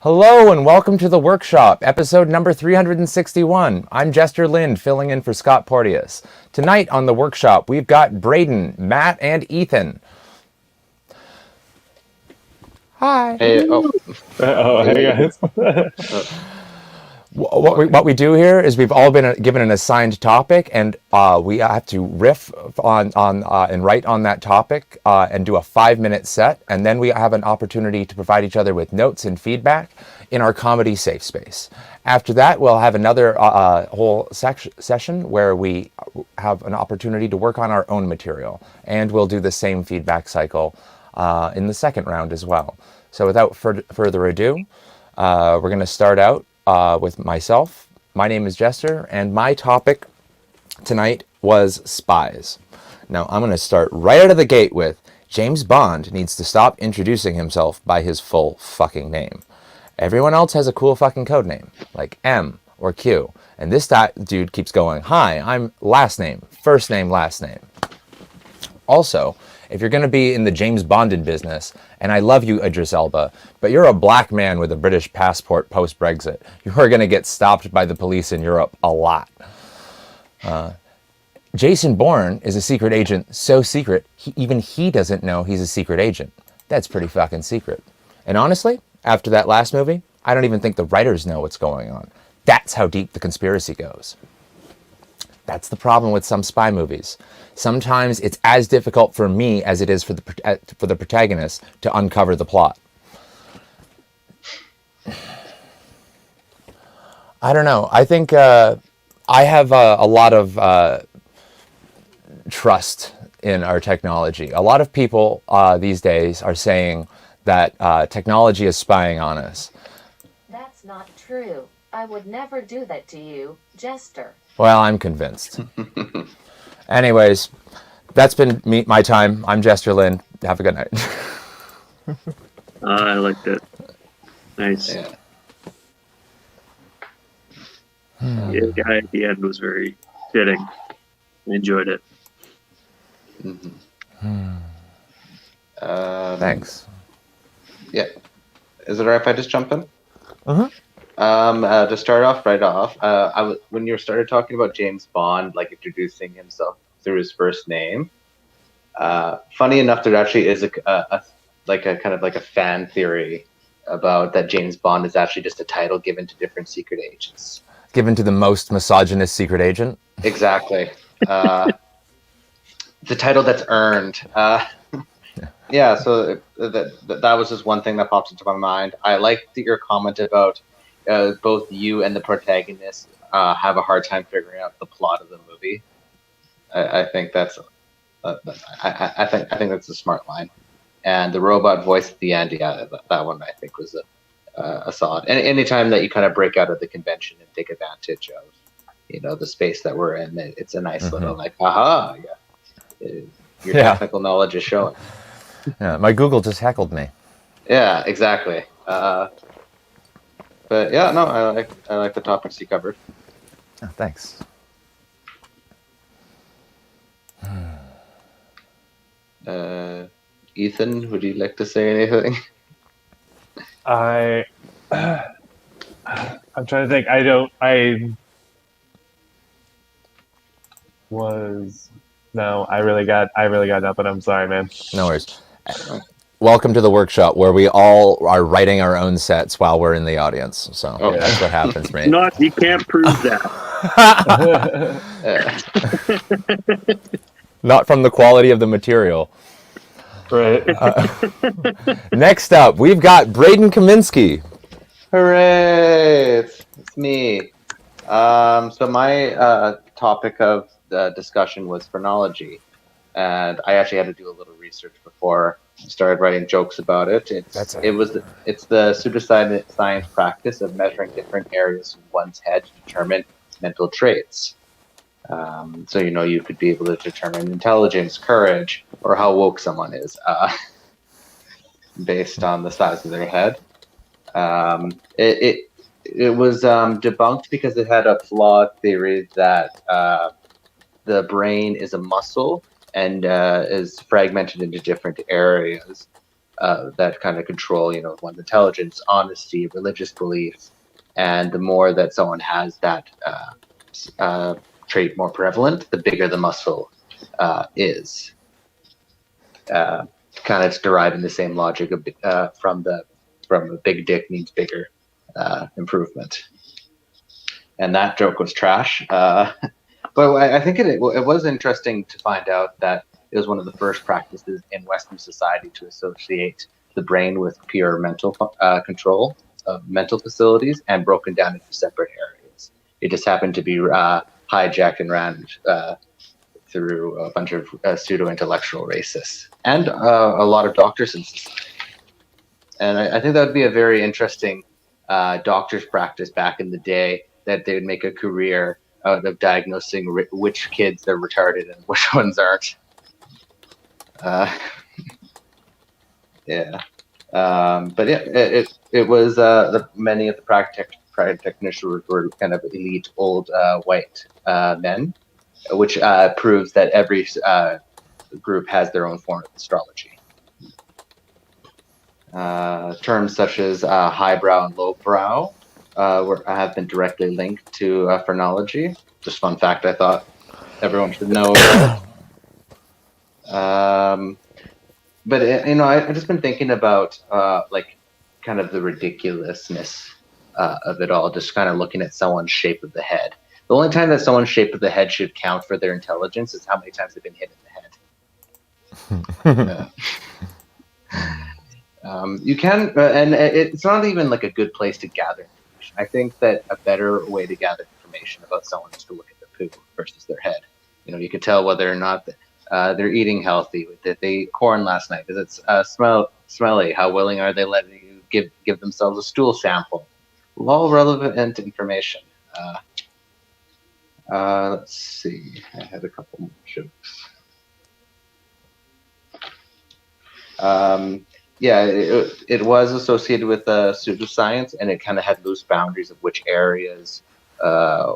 Hello and welcome to the workshop, episode number 361. I'm Jester Lind, filling in for Scott Porteous. Tonight on the workshop, we've got Braden, Matt, and Ethan. Hi. Hey, Hey guys. What we do here is we've all been given an assigned topic, and we have to riff on and write on that topic and do a 5-minute set, and then we have an opportunity to provide each other with notes and feedback in our comedy safe space. After that, we'll have another whole session where we have an opportunity to work on our own material, and we'll do the same feedback cycle in the second round as well. So without further ado, we're going to start out with myself. My name is Jester, and my topic tonight was spies. Now, I'm going to start right out of the gate with James Bond needs to stop introducing himself by his full fucking name. Everyone else has a cool fucking code name, like M or Q, and this dude keeps going, hi, I'm last name, first name, last name. Also, if you're going to be in the James Bonded business, and I love you, Idris Elba, but you're a black man with a British passport post-Brexit, you are going to get stopped by the police in Europe a lot. Jason Bourne is a secret agent so secret, even he doesn't know he's a secret agent. That's pretty fucking secret. And honestly, after that last movie, I don't even think the writers know what's going on. That's how deep the conspiracy goes. That's the problem with some spy movies. Sometimes it's as difficult for me as it is for the protagonist to uncover the plot. I don't know. I think I have a lot of trust in our technology. A lot of people these days are saying that technology is spying on us. That's not true. I would never do that to you, Jester. Well, I'm convinced. Anyways, that's been my time. I'm Jester Lind. Have a good night. I liked it. Nice. yeah. The guy at the end was very fitting. I enjoyed it. Thanks. Yeah. Is it alright if I just jump in? Uh-huh. To start off right off, when you started talking about James Bond, like introducing himself through his first name, funny enough, there actually is a kind of like a fan theory about that James Bond is actually just a title given to different secret agents. Given to the most misogynist secret agent. Exactly. The title that's earned. Yeah, so that was just one thing that pops into my mind. I liked your comment about both you and the protagonist have a hard time figuring out the plot of the movie. I think that's I think that's a smart line. And the robot voice at the end, yeah, that one I think was a solid. And anytime that you kind of break out of the convention and take advantage of the space that we're in, it's a nice little like, aha, yeah, your technical knowledge is showing. Yeah, my Google just heckled me. Yeah, exactly. But yeah, no, I like the topics you covered. Oh, thanks. Ethan, would you like to say anything? I'm trying to think. I really got nothing. I'm sorry, man. No worries. Welcome to the workshop where we all are writing our own sets while we're in the audience. So that's what happens, mate. You can't prove that. Not from the quality of the material. Right. Next up, we've got Braden Kaminsky. Hooray! It's me. So my topic of the discussion was phrenology, and I actually had to do a little research before I started writing jokes about it. It's the pseudoscience practice of measuring different areas of one's head to determine mental traits. So you could be able to determine intelligence, courage, or how woke someone is based on the size of their head. It was debunked because it had a flawed theory that the brain is a muscle and is fragmented into different areas. that kind of control, one's intelligence, honesty, religious beliefs, and the more that someone has that trait more prevalent, the bigger the muscle is. Kind of deriving the same logic from a big dick means bigger improvement. And that joke was trash. But I think it was interesting to find out that it was one of the first practices in Western society to associate the brain with pure mental control of mental facilities and broken down into separate areas. It just happened to be hijacked and ran through a bunch of pseudo-intellectual racists and a lot of doctors in society. And I think that would be a very interesting doctor's practice back in the day, that they would make a career out of diagnosing which kids are retarded and which ones aren't. Yeah. But yeah, it was many of the practitioners were kind of elite old white men, which proves that every group has their own form of astrology. Terms such as highbrow and lowbrow have been directly linked to phrenology. Just fun fact I thought everyone should know. But I've just been thinking about like kind of the ridiculousness of it all, just kind of looking at someone's shape of the head. The only time that someone's shape of the head should count for their intelligence is how many times they've been hit in the head. You can, and it's not even like a good place to gather information. I think that a better way to gather information about someone is to look at their poo versus their head. You could tell whether or not they're eating healthy. Did they eat corn last night? Does it smelly? How willing are they letting you give themselves a stool sample? All relevant information. Let's see. I had a couple more jokes. Yeah, it was associated with pseudoscience, and it kind of had loose boundaries of which areas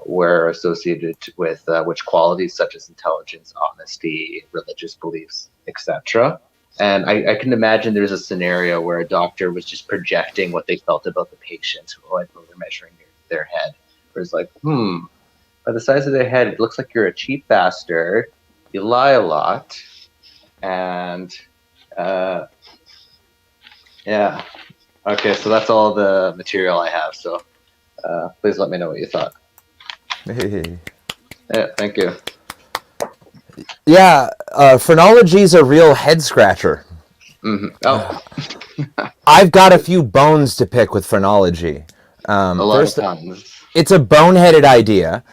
were associated with which qualities, such as intelligence, honesty, religious beliefs, etc. And I can imagine there's a scenario where a doctor was just projecting what they felt about the patient while they're measuring their head. Where it's like, by the size of their head, it looks like you're a cheap bastard, you lie a lot, and yeah. Okay, so that's all the material I have. So please let me know what you thought. Hey. Yeah, thank you. Yeah, phrenology's a real head scratcher. Mm-hmm. Oh, I've got a few bones to pick with phrenology. a lot of puns. It's a boneheaded idea,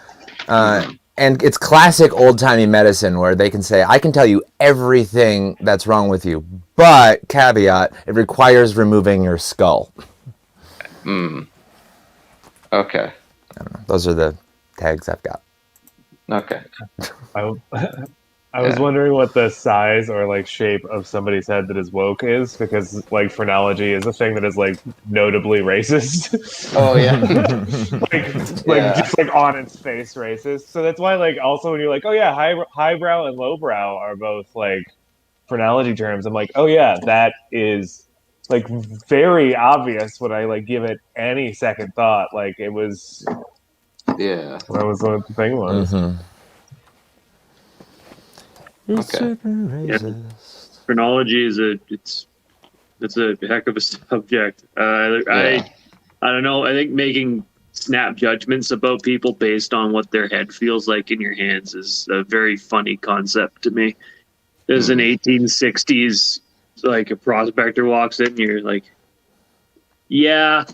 and it's classic old-timey medicine where they can say, I can tell you everything that's wrong with you, but, caveat, it requires removing your skull. Okay. I don't know. Those are the tags I've got. Okay. I was wondering what the size or like shape of somebody's head that is woke is, because like phrenology is a thing that is like notably racist. Oh yeah. Just like on its face racist. So that's why like also when you're like, oh yeah, highbrow and lowbrow are both like phrenology terms. I'm like, oh yeah, that is like very obvious when I like give it any second thought. Like it was. Yeah. That was what the thing was. Mm-hmm. Okay. Phrenology is it's a heck of a subject. I don't know. I think making snap judgments about people based on what their head feels like in your hands is a very funny concept to me. There's an 1860s, like a prospector walks in and you're like, yeah,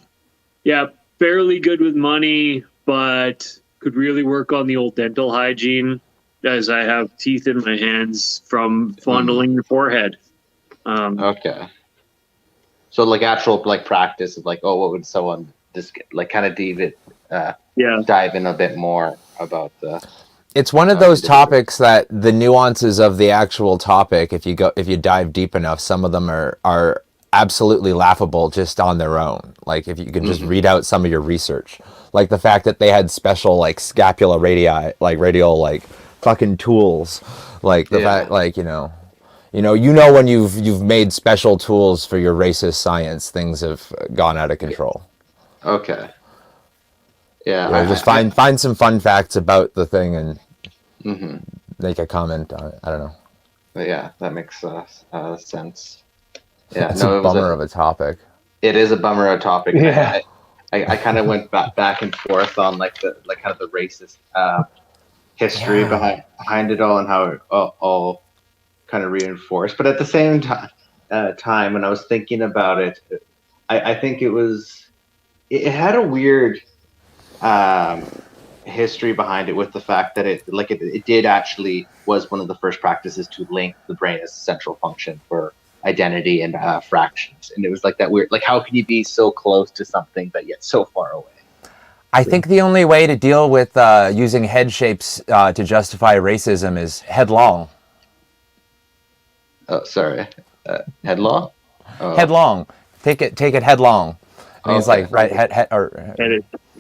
fairly good with money, but could really work on the old dental hygiene as I have teeth in my hands from fondling your forehead. Okay. So like actual like practice of like, oh, what would someone just get, like kind of dive in a bit more about the. It's one of those topics that the nuances of the actual topic, if you dive deep enough, some of them are absolutely laughable just on their own. Like if you can just read out some of your research, like the fact that they had special like scapula radii, like radial like fucking tools, like the fact like you when you've made special tools for your racist science, things have gone out of control. Okay. Yeah. Just find some fun facts about the thing and Mm-hmm. make a comment on it. I don't know. But yeah, that makes sense. Yeah, It's no, a bummer of a topic. it is a bummer of a topic. Yeah. I kind of went back and forth on kind of the racist history behind it all and how it all kind of reinforced. But at the same time, when I was thinking about it, I think it had a weird history behind it, with the fact that it did actually was one of the first practices to link the brain as a central function for identity and fractions. And it was like that weird, like, how can you be so close to something but yet so far away? I think the only way to deal with using head shapes to justify racism is headlong. Oh, sorry. Headlong? Oh. Headlong. Take it headlong. I mean, it's Okay. like right or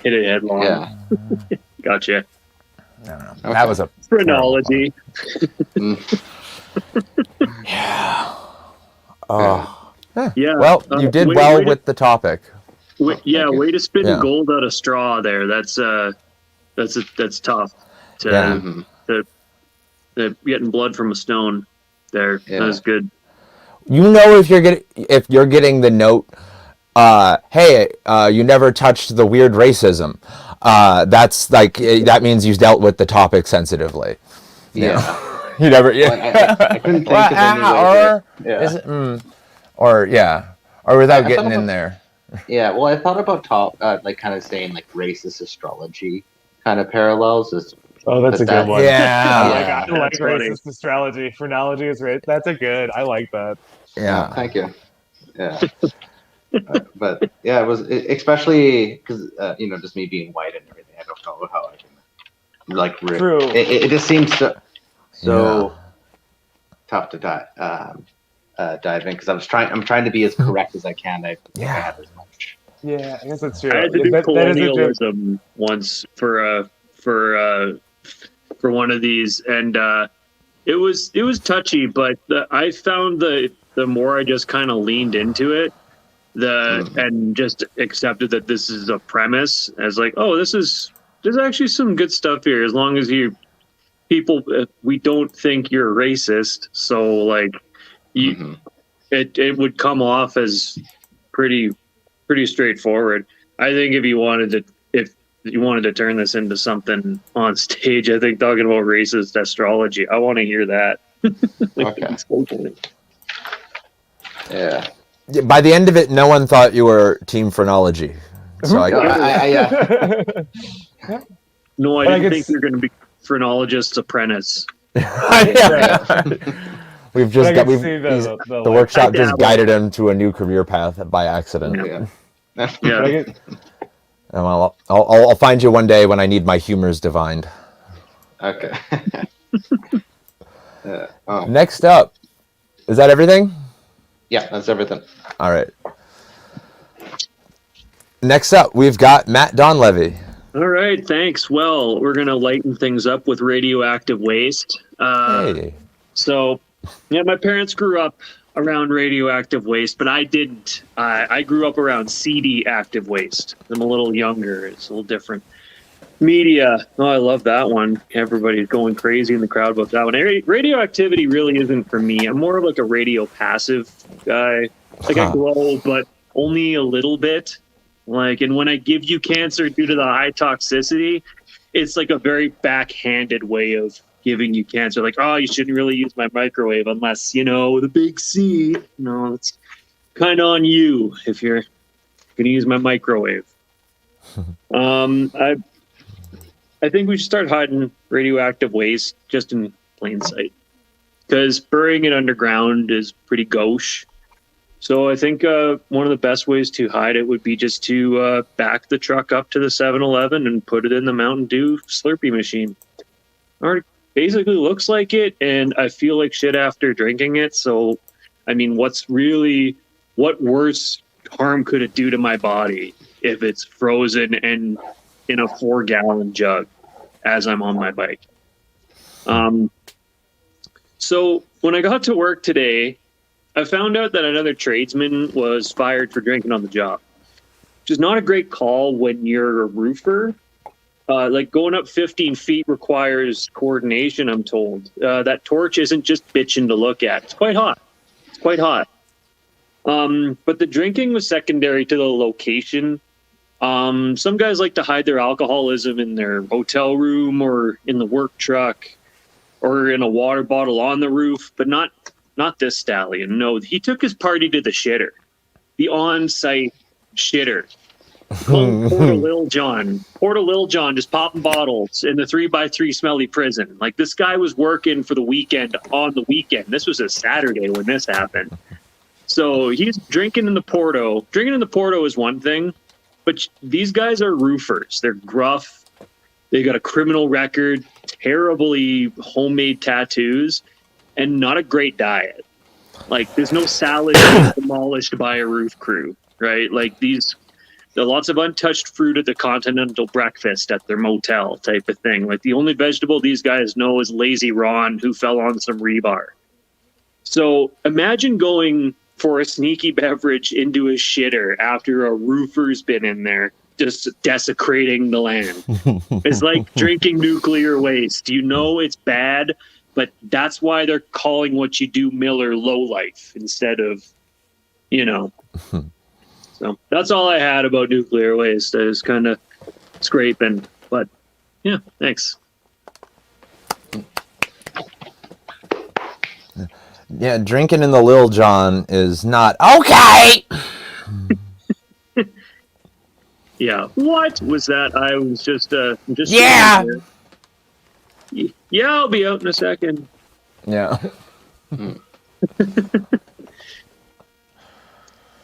Hit it headlong. Yeah. Gotcha. I don't know. Okay. That was a Phrenology. Oh. Yeah. Well, you did way with the topic. Way to spin Yeah. gold out of straw there. That's tough. To, Yeah. Mhm. to getting blood from a stone there. Yeah. That was good. If you're getting the note, hey, you never touched the weird racism. That's like that means you dealt with the topic sensitively. Yeah. You never. Well, I couldn't think of any way or is it, or without I getting thought in about- there. Yeah, well, I thought about kind of saying like racist astrology kind of parallels. Oh, that's a But that- good one. Yeah. Yeah. I like That's funny. racist astrology. Phrenology is right. That's a good. I like that. Yeah. Thank you. Yeah. But yeah, it was especially because just me being white and everything. I don't know how I can like. True. It just seems so tough to dive in, because I'm trying to be as correct as I can. I think I Yeah. have as much. Yeah, I guess that's true. I had to do That is a good- colonialism once for one of these, and it was touchy, but I found the more I just kind of leaned into it, and just accepted that this is a premise as like, oh, there's actually some good stuff here, as long as we don't think you're racist, so like Mhm. it would come off as pretty straightforward. I think if you wanted to turn this into something on stage, I think talking about racist astrology, I want to hear that. Okay. Yeah. By the end of it, no one thought you were team phrenology. So No, I No, I But I didn't could think s- you're going to be phrenologist's apprentice. We've But just I got can see the workshop I just dabble. guided him to a new career path by accident. Yeah. Yeah. But I get- And well, I'll find you one day when I need my humors divined. Okay. Oh, Next up, is that everything? yeah, that's everything. All right. Next up, we've got Matt Donlevy. All right, thanks. Well, we're going to lighten things up with radioactive waste. Hey. So, yeah, my parents grew up around radioactive waste, but I didn't. I grew up around CD active waste. I'm a little younger. It's a little different. Media. Oh, I love that one. Everybody's going crazy in the crowd about that one. Radioactivity really isn't for me. I'm more of like a radio passive guy. Like I glow, but only a little bit. Like, and when I give you cancer due to the high toxicity, it's like a very backhanded way of giving you cancer. Like, oh, you shouldn't really use my microwave unless, the big C. No, it's kind of on you if you're going to use my microwave. I think we should start hiding radioactive waste just in plain sight, because burying it underground is pretty gauche. So I think one of the best ways to hide it would be just to back the truck up to the 7-Eleven and put it in the Mountain Dew Slurpee machine. Or it basically looks like it, and I feel like shit after drinking it. So, I mean, what worse harm could it do to my body if it's frozen and in a 4-gallon jug as I'm on my bike? So when I got to work today, I found out that another tradesman was fired for drinking on the job, which is not a great call when you're a roofer. Like going up 15 feet requires coordination, I'm told. That torch isn't just bitching to look at. It's quite hot. It's quite hot. But the drinking was secondary to the location. Some guys like to hide their alcoholism in their hotel room or in the work truck or in a water bottle on the roof, but not this stallion. No, he took his party to the shitter, the on-site shitter. Called Port of Lil John. Port of Lil John just popping bottles in the 3x3 smelly prison. Like, this guy was working for the weekend on the weekend. This was a Saturday when this happened. So he's drinking in the Porto. Drinking in the Porto is one thing, but these guys are roofers. They're gruff. They got a criminal record, terribly homemade tattoos, and not a great diet. Like, there's no salad demolished by a roof crew, right? Like, there are lots of untouched fruit at the continental breakfast at their motel type of thing. Like, the only vegetable these guys know is Lazy Ron, who fell on some rebar. So imagine going for a sneaky beverage into a shitter after a roofer's been in there, just desecrating the land. It's like drinking nuclear waste. You know it's bad, but that's why they're calling what you do Miller Lowlife instead of, So that's all I had about nuclear waste. I was kind of scraping, but yeah, thanks. Yeah, drinking in the Lil John is not okay. Yeah, what was that? I was just Yeah. Yeah, I'll be out in a second. Yeah.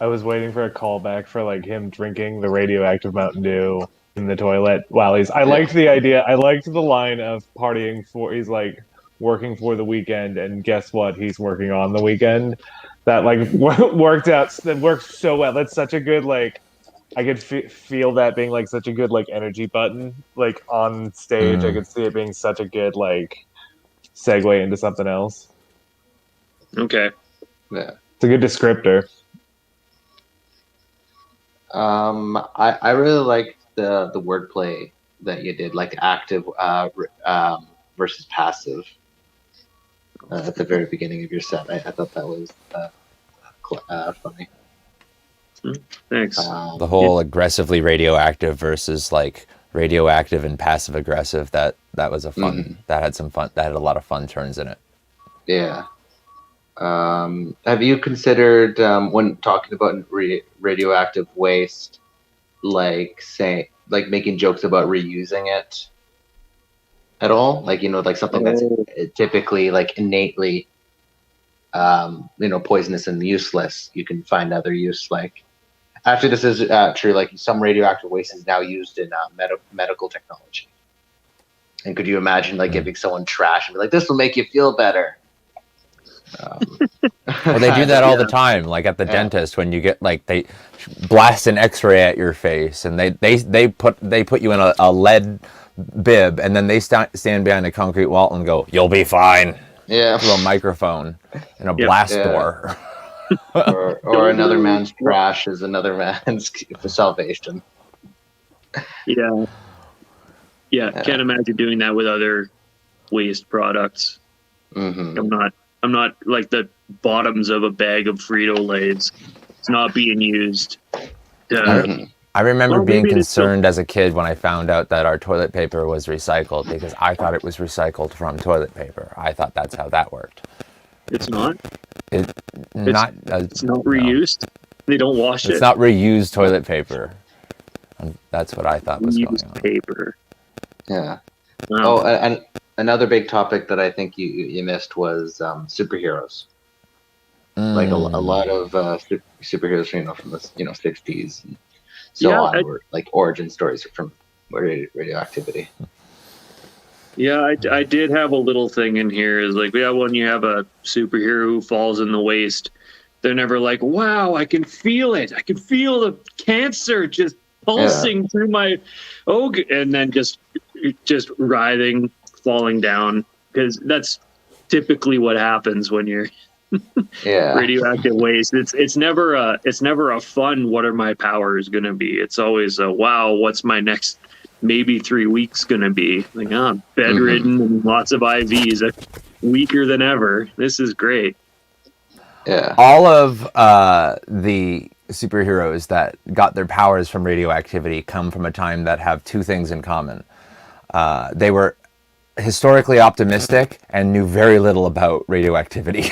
I was waiting for a callback for like him drinking the radioactive Mountain Dew in the toilet while I liked the idea. I liked the line of partying for. He's like working for the weekend, and guess what? He's working on the weekend. That like worked out. That worked so well. That's such a good like. I could feel that being like such a good like energy button like on stage. I could see it being such a good like segue into something else. Okay. Yeah. It's a good descriptor. I really liked the wordplay that you did, like active versus passive at the very beginning of your set. I thought that was funny. Thanks. The whole aggressively radioactive versus like radioactive and passive aggressive. That was a fun. That had some fun. That had a lot of fun turns in it. Yeah. Have you considered when talking about radioactive waste, like making jokes about reusing it at all? Like, like something that's typically like innately, poisonous and useless. You can find other use. Like, actually, this is true. Like, some radioactive waste is now used in medical technology. And could you imagine like giving someone trash and be like, "This will make you feel better"? Well, they do that all the time, like at the dentist when you get like they blast an X-ray at your face, and they put you in a lead bib, and then they stand behind a concrete wall and go, "You'll be fine." Yeah, through a microphone and a blast door. or another man's trash is another man's salvation. Yeah. Can't imagine doing that with other waste products. Mm-hmm. I'm not like the bottoms of a bag of Frito-Lays. It's not being used. I remember being concerned as a kid when I found out that our toilet paper was recycled, because I thought it was recycled from toilet paper. I thought that's how that worked. It's not. It's not reused. No. They don't wash it. It's not reused toilet paper. And that's what I thought was going on. Paper. Yeah. Wow. Oh, and another big topic that I think you missed was superheroes. Like a lot of superheroes, from the 60s and so on, were like origin stories from radioactivity. Yeah, I did have a little thing in here. Is like, when you have a superhero who falls in the waste, they're never like, "Wow, I can feel it. I can feel the cancer just pulsing through my and then just writhing, falling down." Because that's typically what happens when you're Yeah. radioactive waste. It's never a fun. What are my powers gonna be? It's always a wow. What's my next maybe 3 weeks gonna be? Like I'm bedridden and lots of IVs, weaker than ever. This is great. Yeah. All of the superheroes that got their powers from radioactivity come from a time that have two things in common. They were historically optimistic and knew very little about radioactivity.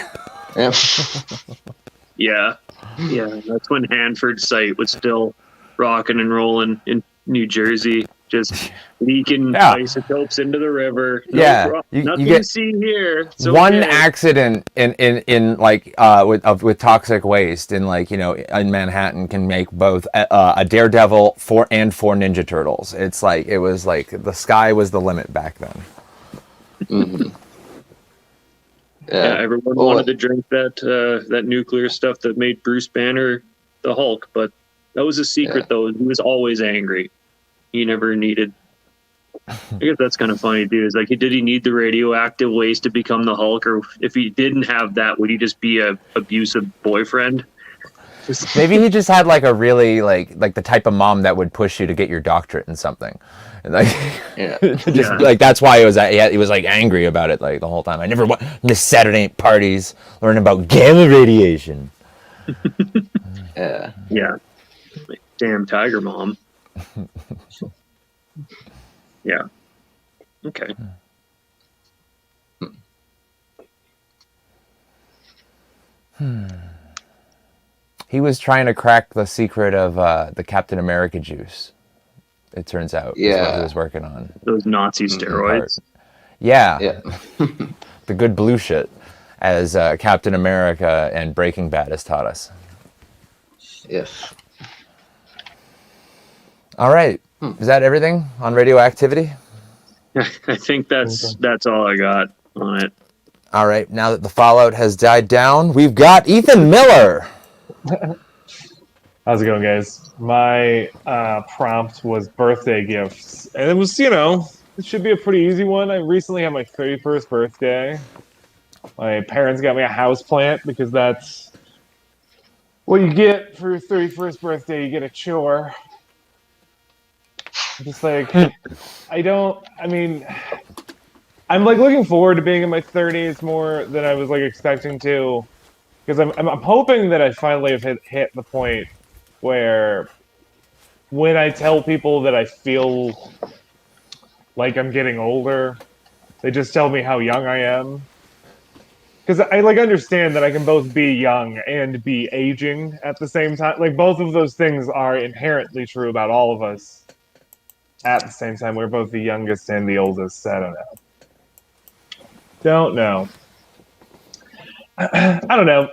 Yeah. Yeah. That's when Hanford site was still rocking and rolling in New Jersey, just leaking Yeah. isotopes into the river. Yeah. You Nothing get to see here. It's one okay. accident in like with toxic waste in like in Manhattan can make both a Daredevil and four Ninja Turtles. It's like it was like the sky was the limit back then. Yeah, everyone wanted to drink that nuclear stuff that made Bruce Banner the Hulk, but that was a secret though. He was always angry. He never needed. I guess that's kind of funny too. Is like, did he need the radioactive waste to become the Hulk, or if he didn't have that, would he just be a abusive boyfriend? Maybe he just had like a really like the type of mom that would push you to get your doctorate in something. Like, like that's why he was like angry about it like the whole time. I never missed Saturday night parties learning about gamma radiation. Yeah. Like, damn Tiger Mom. Yeah. Okay. He was trying to crack the secret of the Captain America juice. It turns out, is what he was working on. Those Nazi steroids. Yeah. The good blue shit, as Captain America and Breaking Bad has taught us. Yes. All right. Is that everything on radioactivity? I think that's all I got on it. All right. Now that the fallout has died down, we've got Ethan Miller. How's it going, guys? My prompt was birthday gifts, and it was, it should be a pretty easy one. I recently had my 31st birthday. My parents got me a house plant because that's what you get for your 31st birthday. You get a chore. Just like, I'm like looking forward to being in my 30s more than I was like expecting to, because I'm hoping that I finally have hit the point where when I tell people that I feel like I'm getting older, they just tell me how young I am. Because I like understand that I can both be young and be aging at the same time. Like both of those things are inherently true about all of us. At the same time, we're both the youngest and the oldest. I don't know. I don't know.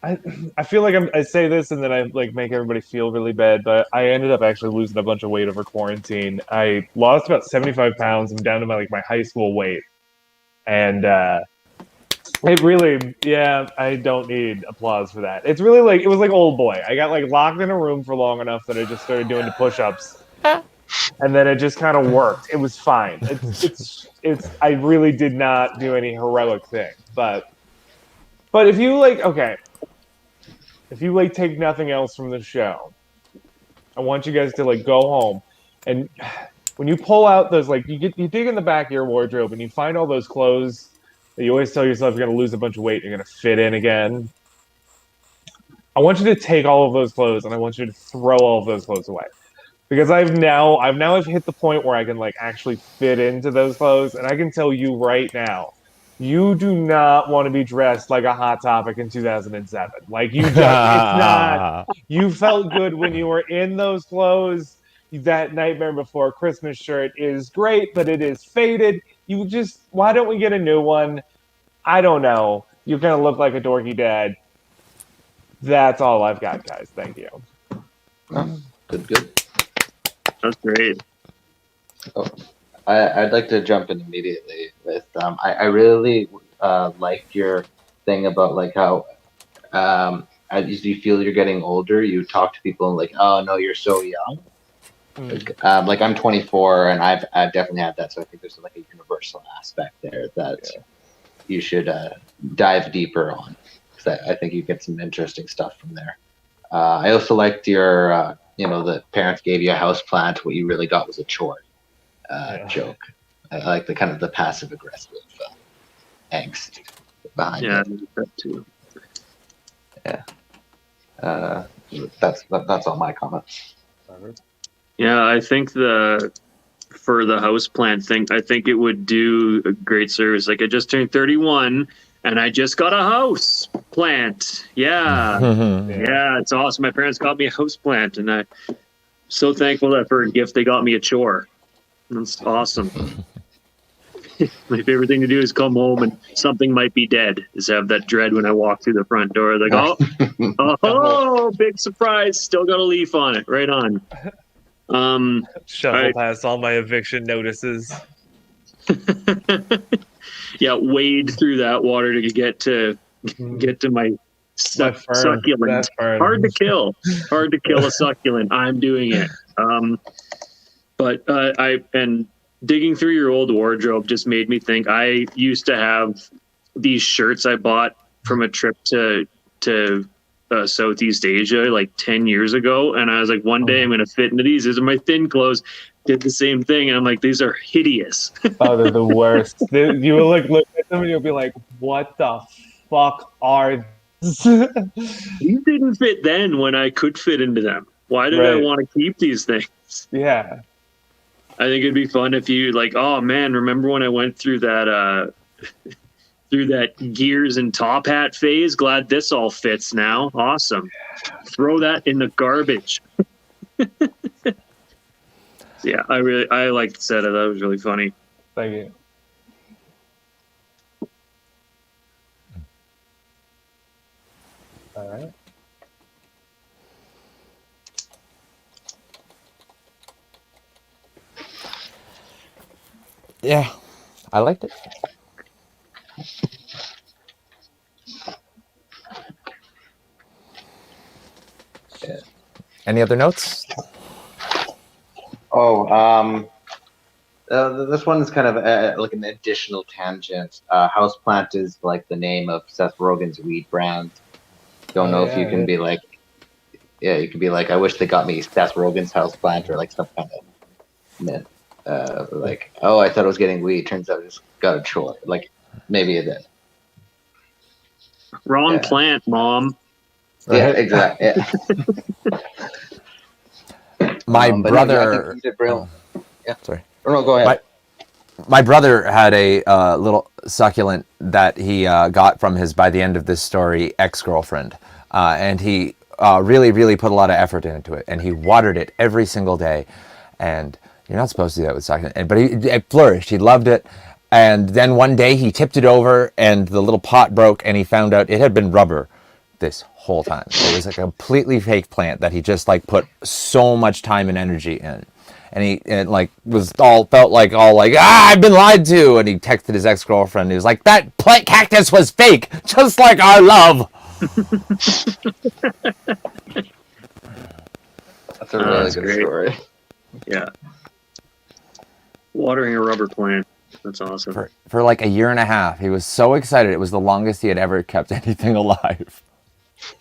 I feel like I say this and then I like make everybody feel really bad, but I ended up actually losing a bunch of weight over quarantine. I lost about 75 pounds. I'm down to my high school weight, and it really, I don't need applause for that. It's really like it was like Old Boy. I got like locked in a room for long enough that I just started doing the push-ups, and then it just kind of worked. It was fine. It's. I really did not do any heroic thing, but if you if you take nothing else from the show, I want you guys to go home, and when you pull out those you dig in the back of your wardrobe and you find all those clothes that you always tell yourself you're going to lose a bunch of weight and you're going to fit in again. I want you to take all of those clothes and I want you to throw all of those clothes away, because I've hit the point where I can actually fit into those clothes, and I can tell you right now, you do not want to be dressed like a Hot Topic in 2007. It's not. You felt good when you were in those clothes. That Nightmare Before Christmas shirt is great, but it is faded. Why don't we get a new one? I don't know. You're going to look like a dorky dad. That's all I've got, guys. Thank you. Oh, good. That's great. Oh, I'd like to jump in immediately with I really like your thing about how as you feel you're getting older, you talk to people and oh no, you're so young. I'm 24 and I've definitely had that, so I think there's a universal aspect there that you should dive deeper on, because I think you get some interesting stuff from there. I also liked your, the parents gave you a house plant. What you really got was a chore joke. I like the kind of the passive aggressive angst behind Yeah, it. I like that too. That's all my comments. Yeah, I think for the house plant thing, I think it would do a great service. Like I just turned 31 and I just got a house plant. Yeah. Yeah, it's awesome. My parents got me a house plant and I'm so thankful that for a gift they got me a chore. That's awesome. My favorite thing to do is come home and something might be dead. Is have that dread when I walk through the front door. Like, oh, big surprise! Still got a leaf on it. Right on. Shuffle past all my eviction notices. Yeah, wade through that water to get to my succulent. Hard to kill. Hard to kill a succulent. I'm doing it. But digging through your old wardrobe just made me think. I used to have these shirts I bought from a trip to Southeast Asia like 10 years ago, and I was like, one day I'm going to fit into these. These are my thin clothes. Did the same thing, and I'm like, these are hideous. Oh, they're the worst. You will look at them and you'll be like, what the fuck are these? You didn't fit then when I could fit into them. Why did I want to keep these things? Yeah. I think it'd be fun if you like, oh man, remember when I went through that gears and top hat phase? Glad this all fits now. Awesome. Throw that in the garbage. Yeah, I liked the setup. That was really funny. Thank you. All right. Yeah, I liked it. Any other notes? This one is kind of like an additional tangent. Houseplant is like the name of Seth Rogen's weed brand. Don't know if you can be like, you can be like, I wish they got me Seth Rogen's houseplant, or like some kind of like, oh, I thought I was getting weed. Turns out I just got a chore. Like maybe it did. Wrong plant, Mom. Yeah, exactly. Yeah. My but brother. No, I think you did brilliant. Yeah. Sorry. Oh, no, go ahead. My brother had a little succulent that he got from his, by the end of this story, ex-girlfriend. And he really, really put a lot of effort into it. And he watered it every single day. And you're not supposed to do that with succulent. But it flourished. He loved it. And then one day he tipped it over and the little pot broke and he found out it had been rubber this whole time. It was a completely fake plant that he just like put so much time and energy in. And he felt like I've been lied to. And he texted his ex-girlfriend. He was like, that plant cactus was fake, just like our love. That's a really good great story. Yeah. Watering a rubber plant. That's awesome. For like a year and a half. He was so excited. It was the longest he had ever kept anything alive.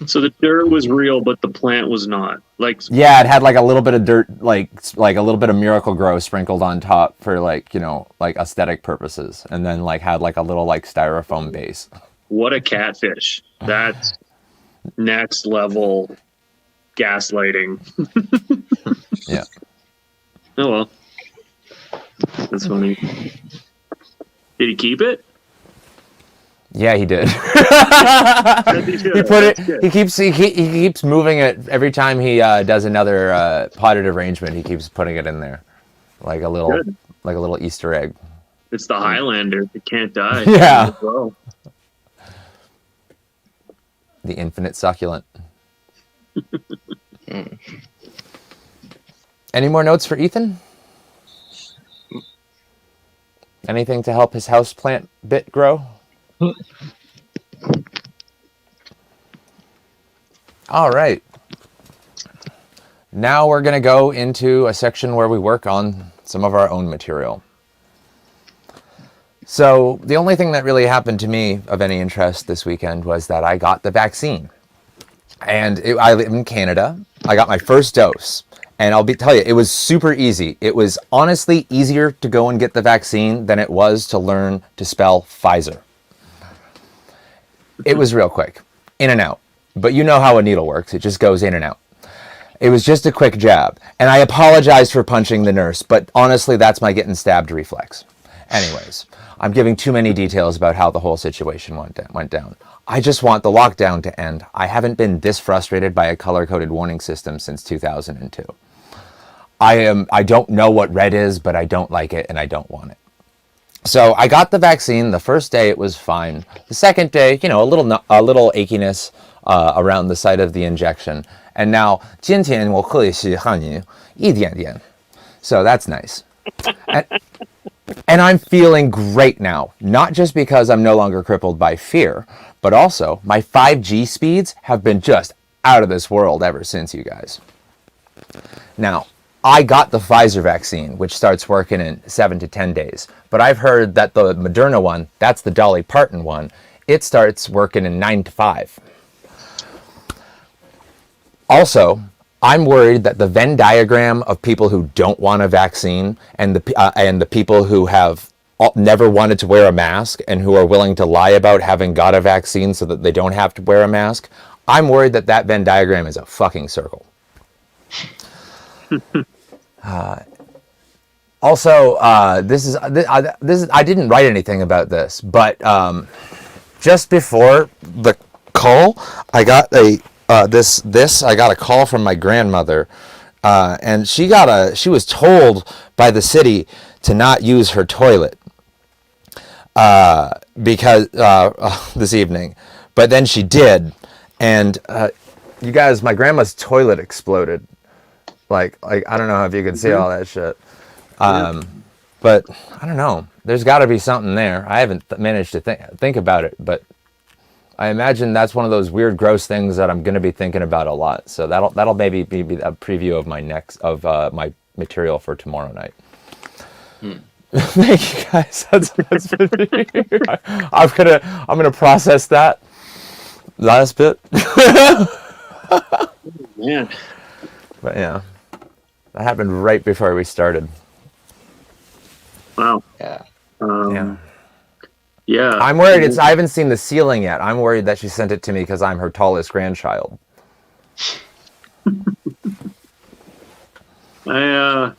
So the dirt was real, but the plant was not. Like, yeah, it had like a little bit of dirt, like a little bit of Miracle Grow sprinkled on top for like, like aesthetic purposes, and then like had like a little like styrofoam base. What a catfish! That's next level gaslighting. Yeah. Oh well, that's funny. Did he keep it? Yeah, he did. He put it. He keeps moving it every time he does another potted arrangement. He keeps putting it in there, like a little Easter egg. It's the Highlander. It can't die. Yeah. Well. The infinite succulent. Any more notes for Ethan? Anything to help his houseplant bit grow? All right. Now we're going to go into a section where we work on some of our own material. So the only thing that really happened to me of any interest this weekend was that I got the vaccine. And I live in Canada. I got my first dose. And tell you, it was super easy. It was honestly easier to go and get the vaccine than it was to learn to spell Pfizer. It was real quick, in and out. But you know how a needle works. It just goes in and out. It was just a quick jab. And I apologized for punching the nurse, but honestly, that's my getting stabbed reflex. Anyways, I'm giving too many details about how the whole situation went down. I just want the lockdown to end. I haven't been this frustrated by a color-coded warning system since 2002. I don't know what red is, but I don't like it and I don't want it. So I got the vaccine. The first day it was fine. The second day, a little achiness around the site of the injection. And now 今天我可以是汉语一点点. So that's nice. And I'm feeling great now, not just because I'm no longer crippled by fear, but also my 5G speeds have been just out of this world ever since, you guys. Now, I got the Pfizer vaccine, which starts working in 7 to 10 days. But I've heard that the Moderna one, that's the Dolly Parton one, it starts working in 9 to 5. Also, I'm worried that the Venn diagram of people who don't want a vaccine and the people who have never wanted to wear a mask and who are willing to lie about having got a vaccine so that they don't have to wear a mask, I'm worried that Venn diagram is a fucking circle. Also, this is I didn't write anything about this, but just before the call, I got I got a call from my grandmother, and she was told by the city to not use her toilet because this evening, but then she did, and you guys, my grandma's toilet exploded. Like I don't know if you can see all that shit. But I don't know. There's got to be something there. I haven't managed to think about it, but I imagine that's one of those weird, gross things that I'm going to be thinking about a lot. So that'll maybe be a preview of my material for tomorrow night. Thank you guys. That's I'm gonna process that last bit. Man. But yeah, that happened right before we started. Wow. Yeah. Yeah. I'm worried. I haven't seen the ceiling yet. I'm worried that she sent it to me because I'm her tallest grandchild. I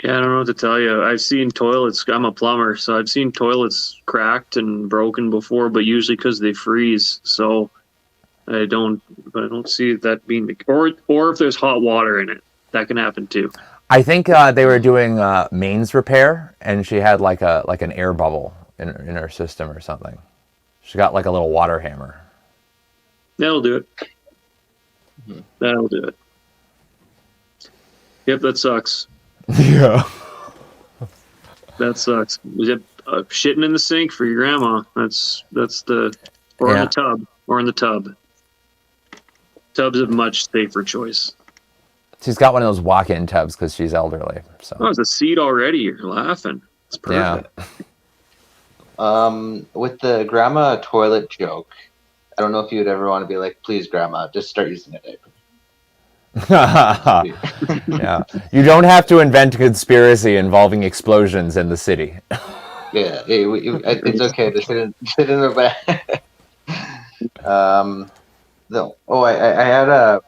don't know what to tell you. I've seen toilets. I'm a plumber, so I've seen toilets cracked and broken before, but usually because they freeze. So I don't see that being, or if there's hot water in it, that can happen too. I think they were doing mains repair, and she had like an air bubble in her system or something. She got like a little water hammer. That'll do it. That'll do it. Yep, that sucks. Yeah. That sucks. Shitting in the sink for your grandma. That's the or in the tub. Or in the tub. Tub's a much safer choice. She's got one of those walk-in tubs because she's elderly. So. Oh, it's a seat already. You're laughing. It's perfect. Yeah. With the grandma toilet joke, I don't know if you would ever want to be like, please, grandma, just start using a diaper. Yeah. You don't have to invent a conspiracy involving explosions in the city. Yeah, it's okay. They shouldn't have bad. No. Oh, I had a.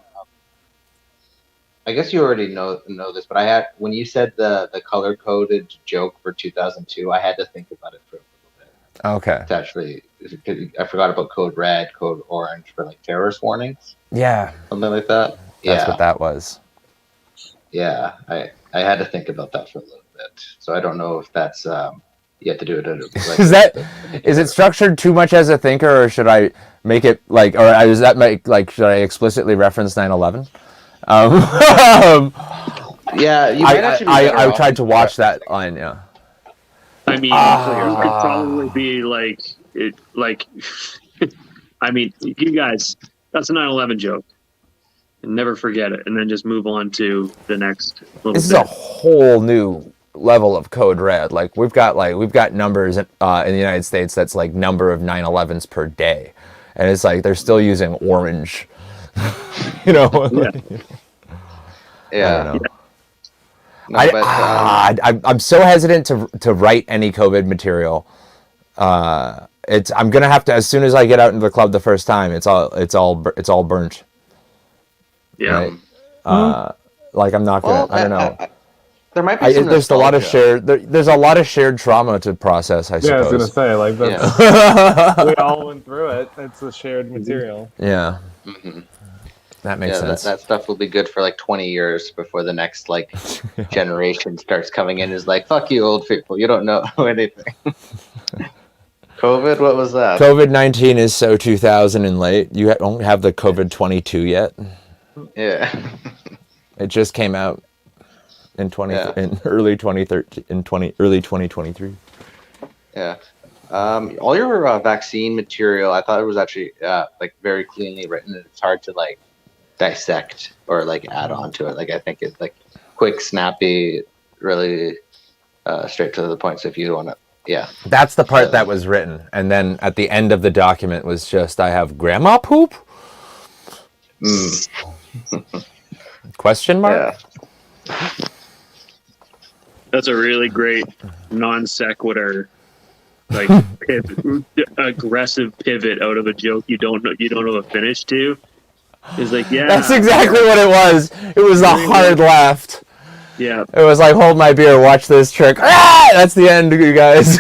I guess you already know this, but I had, when you said the color coded joke for 2002, I had to think about it for a little bit. Okay. It's actually, I forgot about code red, code orange for like terrorist warnings. Yeah. Something like that. That's what that was. Yeah, I had to think about that for a little bit. So I don't know if that's you have to do it. Like, is it structured too much as a thinker, or should I make it like, or does that make like, should I explicitly reference 9/11? Yeah, you might actually. I tried to watch that line. Yeah. I mean, it could probably be like it. Like, I mean, you guys, that's a 9/11 joke. And never forget it, and then just move on to the next little This bit. is a whole new level of code red. Like we've got numbers in the United States that's like number of 9/11s per day, and it's like they're still using orange. You know. Yeah. Yeah. I don't know. No, but I'm so hesitant to write any COVID material. I'm gonna have to, as soon as I get out into the club the first time. It's all burnt. Yeah. Right? Like I'm not gonna. well, I don't know. there might be some There's a lot of nostalgia. there's a lot of shared trauma to process. I Yeah, I was gonna suppose. say like that's, Yeah. we all went through it. It's a shared material. Yeah, hmm that makes Yeah, sense. that stuff will be good for like 20 years before the next like generation starts coming in. Is like, fuck you, old people. You don't know anything. COVID, what was that? COVID-19 is so 2000 and late. You don't have the COVID-22 yet. Yeah. It just came out in Yeah. in early 2013 early 2023. Yeah. All your vaccine material, I thought it was actually like very cleanly written. It's hard to like dissect or like add on to it. Like I think it's like quick, snappy, really straight to the point. So if you want to, yeah, That's the part that was written, and then at the end of the document was just, I have grandma poop? mm, Question mark? yeah, That's a really great non sequitur, like aggressive pivot out of a joke you don't know a finish to. It's like, yeah, That's exactly what it was. It was a hard left. yeah. It was like, hold my beer, watch this trick. Ah! That's the end, you guys.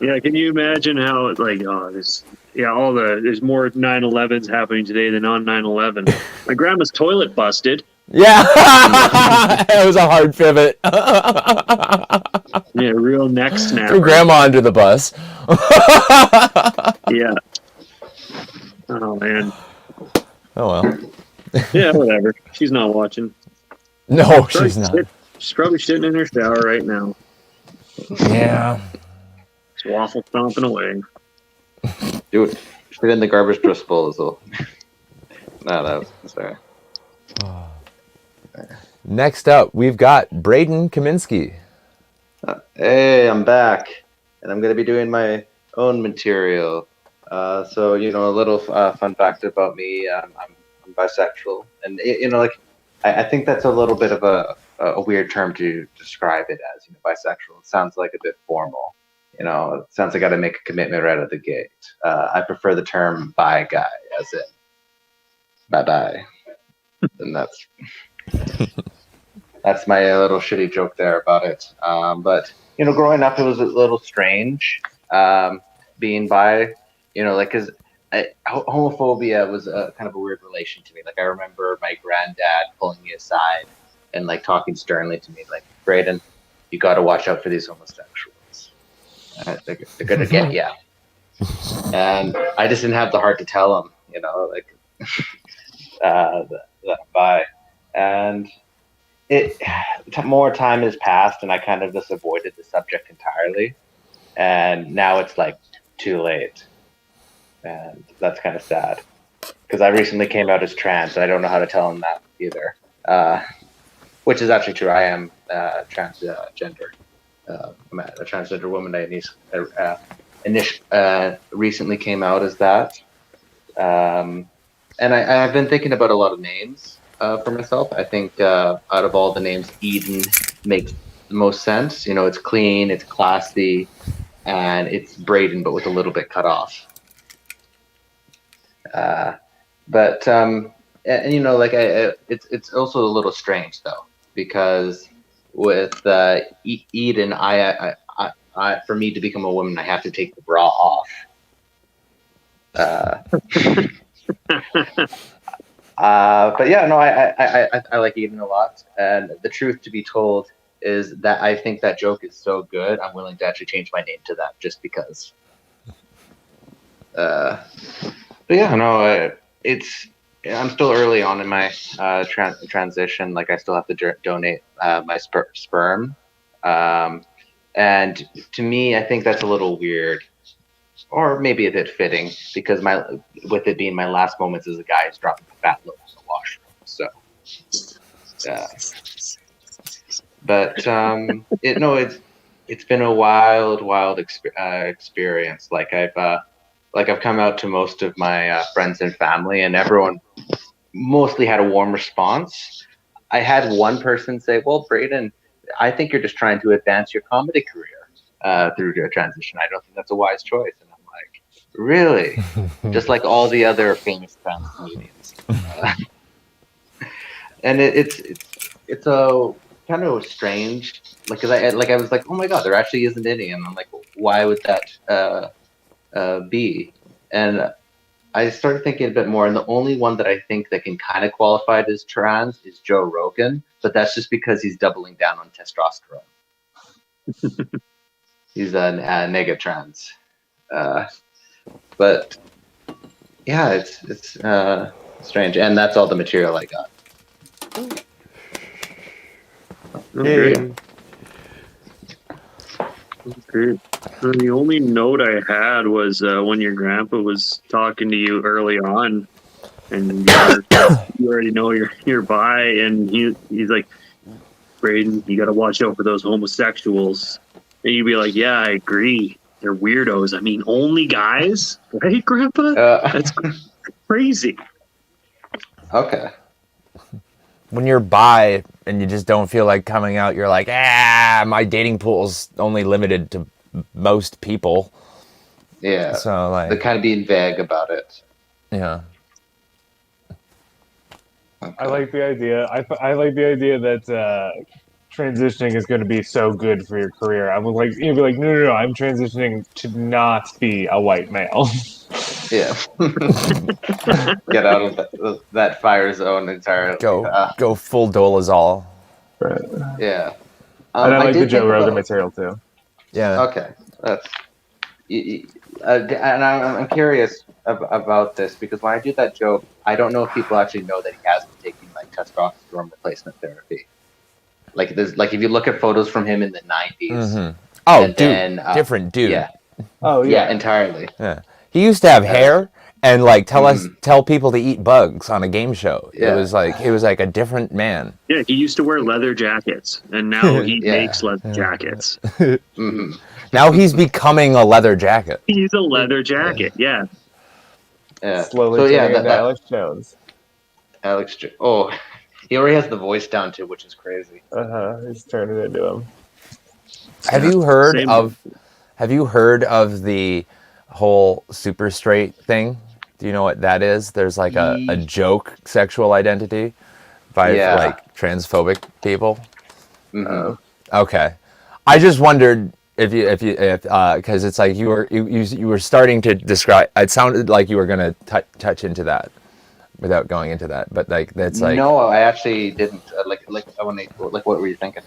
Yeah, can you imagine how like there's more 9/11s happening today than on 9/11. My grandma's toilet busted. Yeah. It was a hard pivot. Yeah, real neck snapper. Threw grandma under the bus. Yeah. Oh man. Oh, well. Yeah, whatever. She's not watching. No, she's not. She's probably sitting in her shower right now. Yeah. Just waffle stomping away. dude, put it in the garbage disposal. No, that was sorry. Next up, we've got Braden Kaminsky. Hey, I'm back, and I'm gonna be doing my own material. So you know, a little fun fact about me: I'm bisexual, and like I think that's a little bit of a weird term to describe it as. You know, bisexual. It sounds like a bit formal. You know, it sounds like I got to make a commitment right out the gate. I prefer the term "bi guy," as in bye bye, and that's my little shitty joke there about it. But you know, growing up, it was a little strange being bi. You know, like because homophobia was a kind of a weird relation to me. Like I remember my granddad pulling me aside and like talking sternly to me, like, "Braden, you got to watch out for these homosexuals. They're gonna get you." And I just didn't have the heart to tell him, you know, like that I'm bi. And more time has passed, and I kind of just avoided the subject entirely. And now it's like too late, and that's kind of sad because I recently came out as trans. And I don't know how to tell him that either, which is actually true. I am transgender. I'm a transgender woman. I recently came out as that, and I've been thinking about a lot of names for myself. I think out of all the names, Eden makes the most sense. You know, it's clean, it's classy, and it's Braden, but with a little bit cut off. And you know, like it's also a little strange though, because with Eden, I for me to become a woman, I have to take the bra off. But yeah, no, I like Eden a lot, and the truth to be told is that I think that joke is so good, I'm willing to actually change my name to that just because. But yeah, no, I'm still early on in my transition. Like I still have to donate my sperm, and to me, I think that's a little weird, or maybe a bit fitting, because with it being my last moments as a guy who's dropping a fat load in the washroom. So, But it's been a wild experience. I've come out to most of my friends and family, and everyone mostly had a warm response. I had one person say, "Well, Braden, I think you're just trying to advance your comedy career through your transition. I don't think that's a wise choice." And I'm like, "Really?" Just like all the other famous trans comedians. And it's a kind of strange, like, cause I was like, oh my god, there actually isn't any, and I'm like, why would that be? And I started thinking a bit more, and the only one that I think that can kind of qualify as trans is Joe Rogan, but that's just because he's doubling down on testosterone. He's a nega trans, but yeah, it's strange, and that's all the material I got. Okay. Great. The only note I had was when your grandpa was talking to you early on, and you already know you're bi, and he's like, Braden, you got to watch out for those homosexuals, and you'd be like, yeah, I agree, they're weirdos. I mean, only guys, right, Grandpa? That's crazy. Okay. When you're bi and you just don't feel like coming out, you're like, my dating pool's only limited to most people. Yeah. So like, They're kind of being vague about it. yeah. Okay. I like the idea. I like the idea that transitioning is going to be so good for your career. I would like you'd be like, no, I'm transitioning to not be a white male. Yeah. Get out of that fire zone entirely. Go full Dolazol. Right. Yeah. And I like the did Joe think Rogan about- material too. Yeah. Okay, that's. And I'm curious about this because when I do that joke, I don't know if people actually know that he has been taking like testosterone replacement therapy. Like there's like if you look at photos from him in the 90s. Mm-hmm. Oh, And dude, then, different dude. Yeah. Oh Yeah, yeah. entirely. Yeah. He used to have hair and like Mhm. tell people to eat bugs on a game show. Yeah. It was like a different man. Yeah, he used to wear leather jackets, and now he Yeah. makes leather jackets. Hmm. Now he's becoming a leather jacket. He's a leather jacket, yeah. Yeah. Slowly So yeah, turning into that Alex Jones. Alex. Oh, he already has the voice down too, which is crazy. He's turning into him. Have you heard Same. of the whole super straight thing? Do you know what that is? There's like a joke sexual identity by Yeah. like transphobic people. Hmm. Okay, I just wondered if because it's like you were starting to describe. It sounded like you were gonna touch into that without going into that, but like that's like No, I actually didn't. What were you thinking?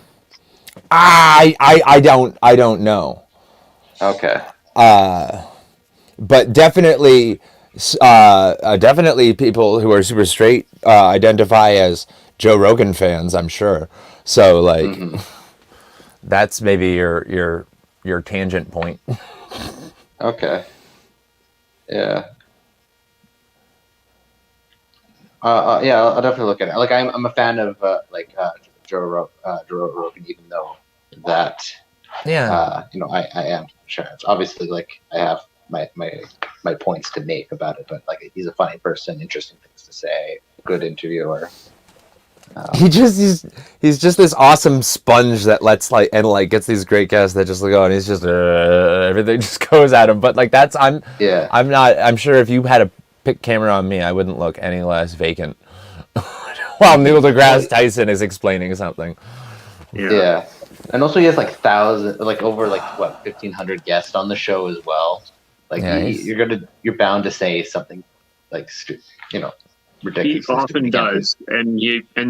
I don't know. Okay. But definitely people who are super straight identify as Joe Rogan fans, I'm sure. So like that's maybe your tangent point. Okay. Yeah. Yeah, I'll definitely look at it. Like, I'm a fan of Joe Rogan, even though that Yeah. I am trans. Obviously, like I have my points to make about it, but like he's a funny person, interesting things to say, good interviewer. He's just this awesome sponge that lets gets these great guests that just go and he's just everything just goes at him. But like Yeah. I'm sure if you had a pick camera on me, I wouldn't look any less vacant while Neil deGrasse Tyson is explaining something. Yeah. And also he has like over 1,500 guests on the show as well. Like Yeah, you're bound to say something like ridiculous. He often does, and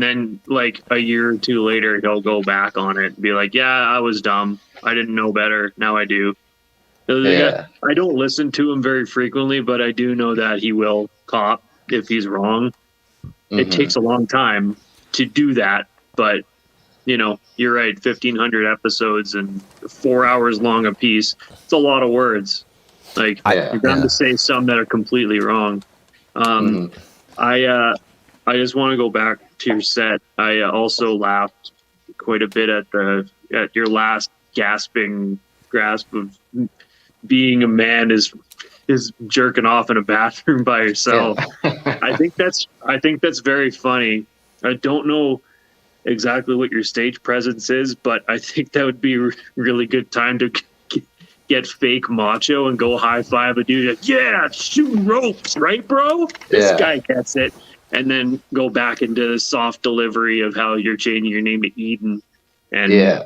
then like a year or two later, he'll go back on it and be like, "Yeah, I was dumb. I didn't know better. Now I do." Yeah. I don't listen to him very frequently, but I do know that he will cop if he's wrong. It takes a long time to do that, but you're right. 1,500 episodes and 4 hours long a piece. It's a lot of words. Like you're bound to say some that are completely wrong. I just want to go back to your set. I also laughed quite a bit at your last gasping grasp of being a man is jerking off in a bathroom by yourself. Yeah. I think that's very funny. I don't know exactly what your stage presence is, but I think that would be a really good time to get fake macho and go high five a dude. Like, yeah, shooting ropes, right, bro? This Yeah. guy gets it. And then go back into the soft delivery of how you're changing your name to Eden. And Yeah.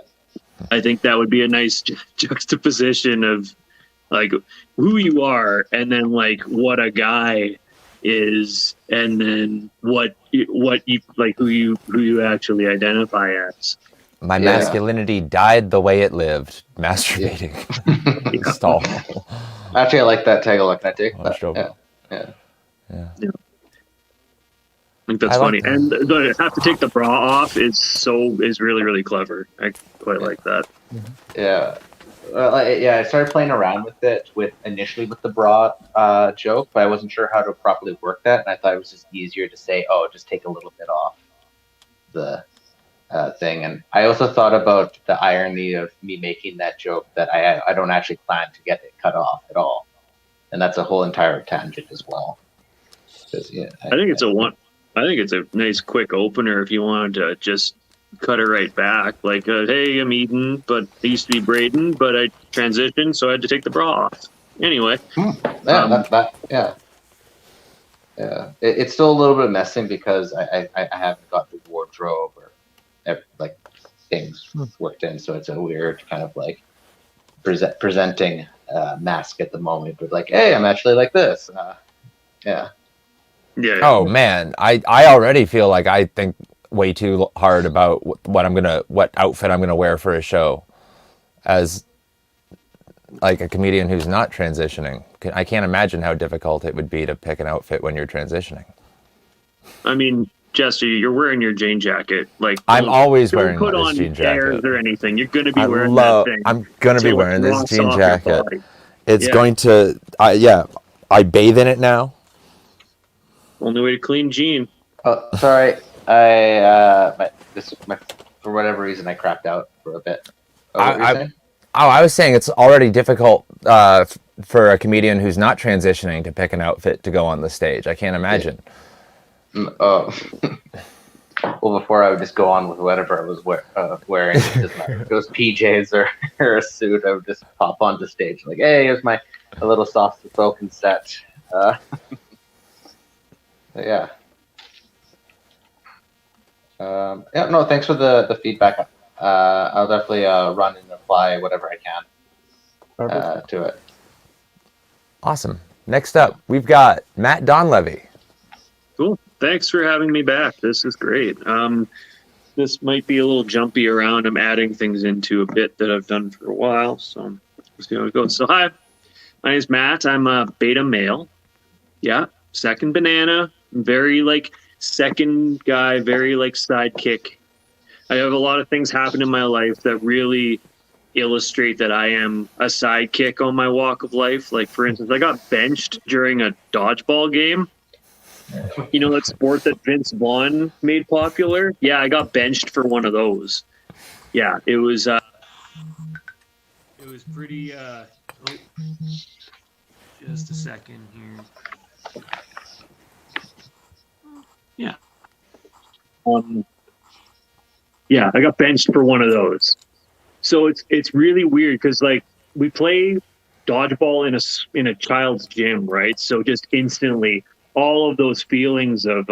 I think that would be a nice juxtaposition of like who you are and then like what a guy is and then what you like who you actually identify as. My Yeah. masculinity died the way it lived, masturbating. Stall. Actually, I like that tag. I like that take. Oh, sure. Yeah. I think that's I like funny. And the have to take the bra off is really, really clever. I quite like that. Yeah. I started playing around with it initially with the bra joke, but I wasn't sure how to properly work that, and I thought it was just easier to say, "Oh, just take a little bit off the thing." And I also thought about the irony of me making that joke that I don't actually plan to get it cut off at all, and that's a whole entire tangent as well. I think it's a nice quick opener if you wanted to just cut it right back. Like, hey, I'm Eden, but I used to be Braden, but I transitioned, so I had to take the bra off. Anyway. Yeah. It's still a little bit messy because I haven't got the wardrobe or like things worked in, so it's a weird kind of like presenting mask at the moment. But like, hey, I'm actually like this. Yeah. Yeah. Oh man, I already feel like I think way too hard about what outfit I'm gonna wear for a show, as like a comedian who's not transitioning. I can't imagine how difficult it would be to pick an outfit when you're transitioning. I mean, Jester, you're wearing your jean jacket. Like I'm always don't wearing put this on jean airs jacket. or anything. You're gonna be wearing that thing. I'm gonna be till it wearing this drops jean off your jacket. body. It's Yeah. going to, I bathe in it now. Only way to clean jean. Oh, sorry. For whatever reason I crapped out for a bit. Oh, what were you saying? I was saying it's already difficult for a comedian who's not transitioning to pick an outfit to go on the stage. I can't imagine. Oh. Well, before I would just go on with whatever I was wearing. It doesn't matter. If it was PJs or a suit, I would just pop onto stage like, hey, here's a little soft-spoken set. Yeah. No, thanks for the feedback. I'll definitely run and apply whatever I can to it. Awesome. Next up, we've got Matt Donlevy. Cool. Thanks for having me back. This is great. This might be a little jumpy around. I'm adding things into a bit that I've done for a while, so we'll see how it goes. So hi, my name's Matt. I'm a beta male. Yeah, second banana. Very like second guy, very like sidekick. I have a lot of things happen in my life that really illustrate that I am a sidekick on my walk of life. Like for instance, I got benched during a dodgeball game. You know that sport that Vince Vaughn made popular? Yeah, I got benched for one of those. Yeah, it was pretty just a second here. Yeah. Yeah, I got benched for one of those. So it's really weird because like we play dodgeball in a child's gym, right? So just instantly all of those feelings of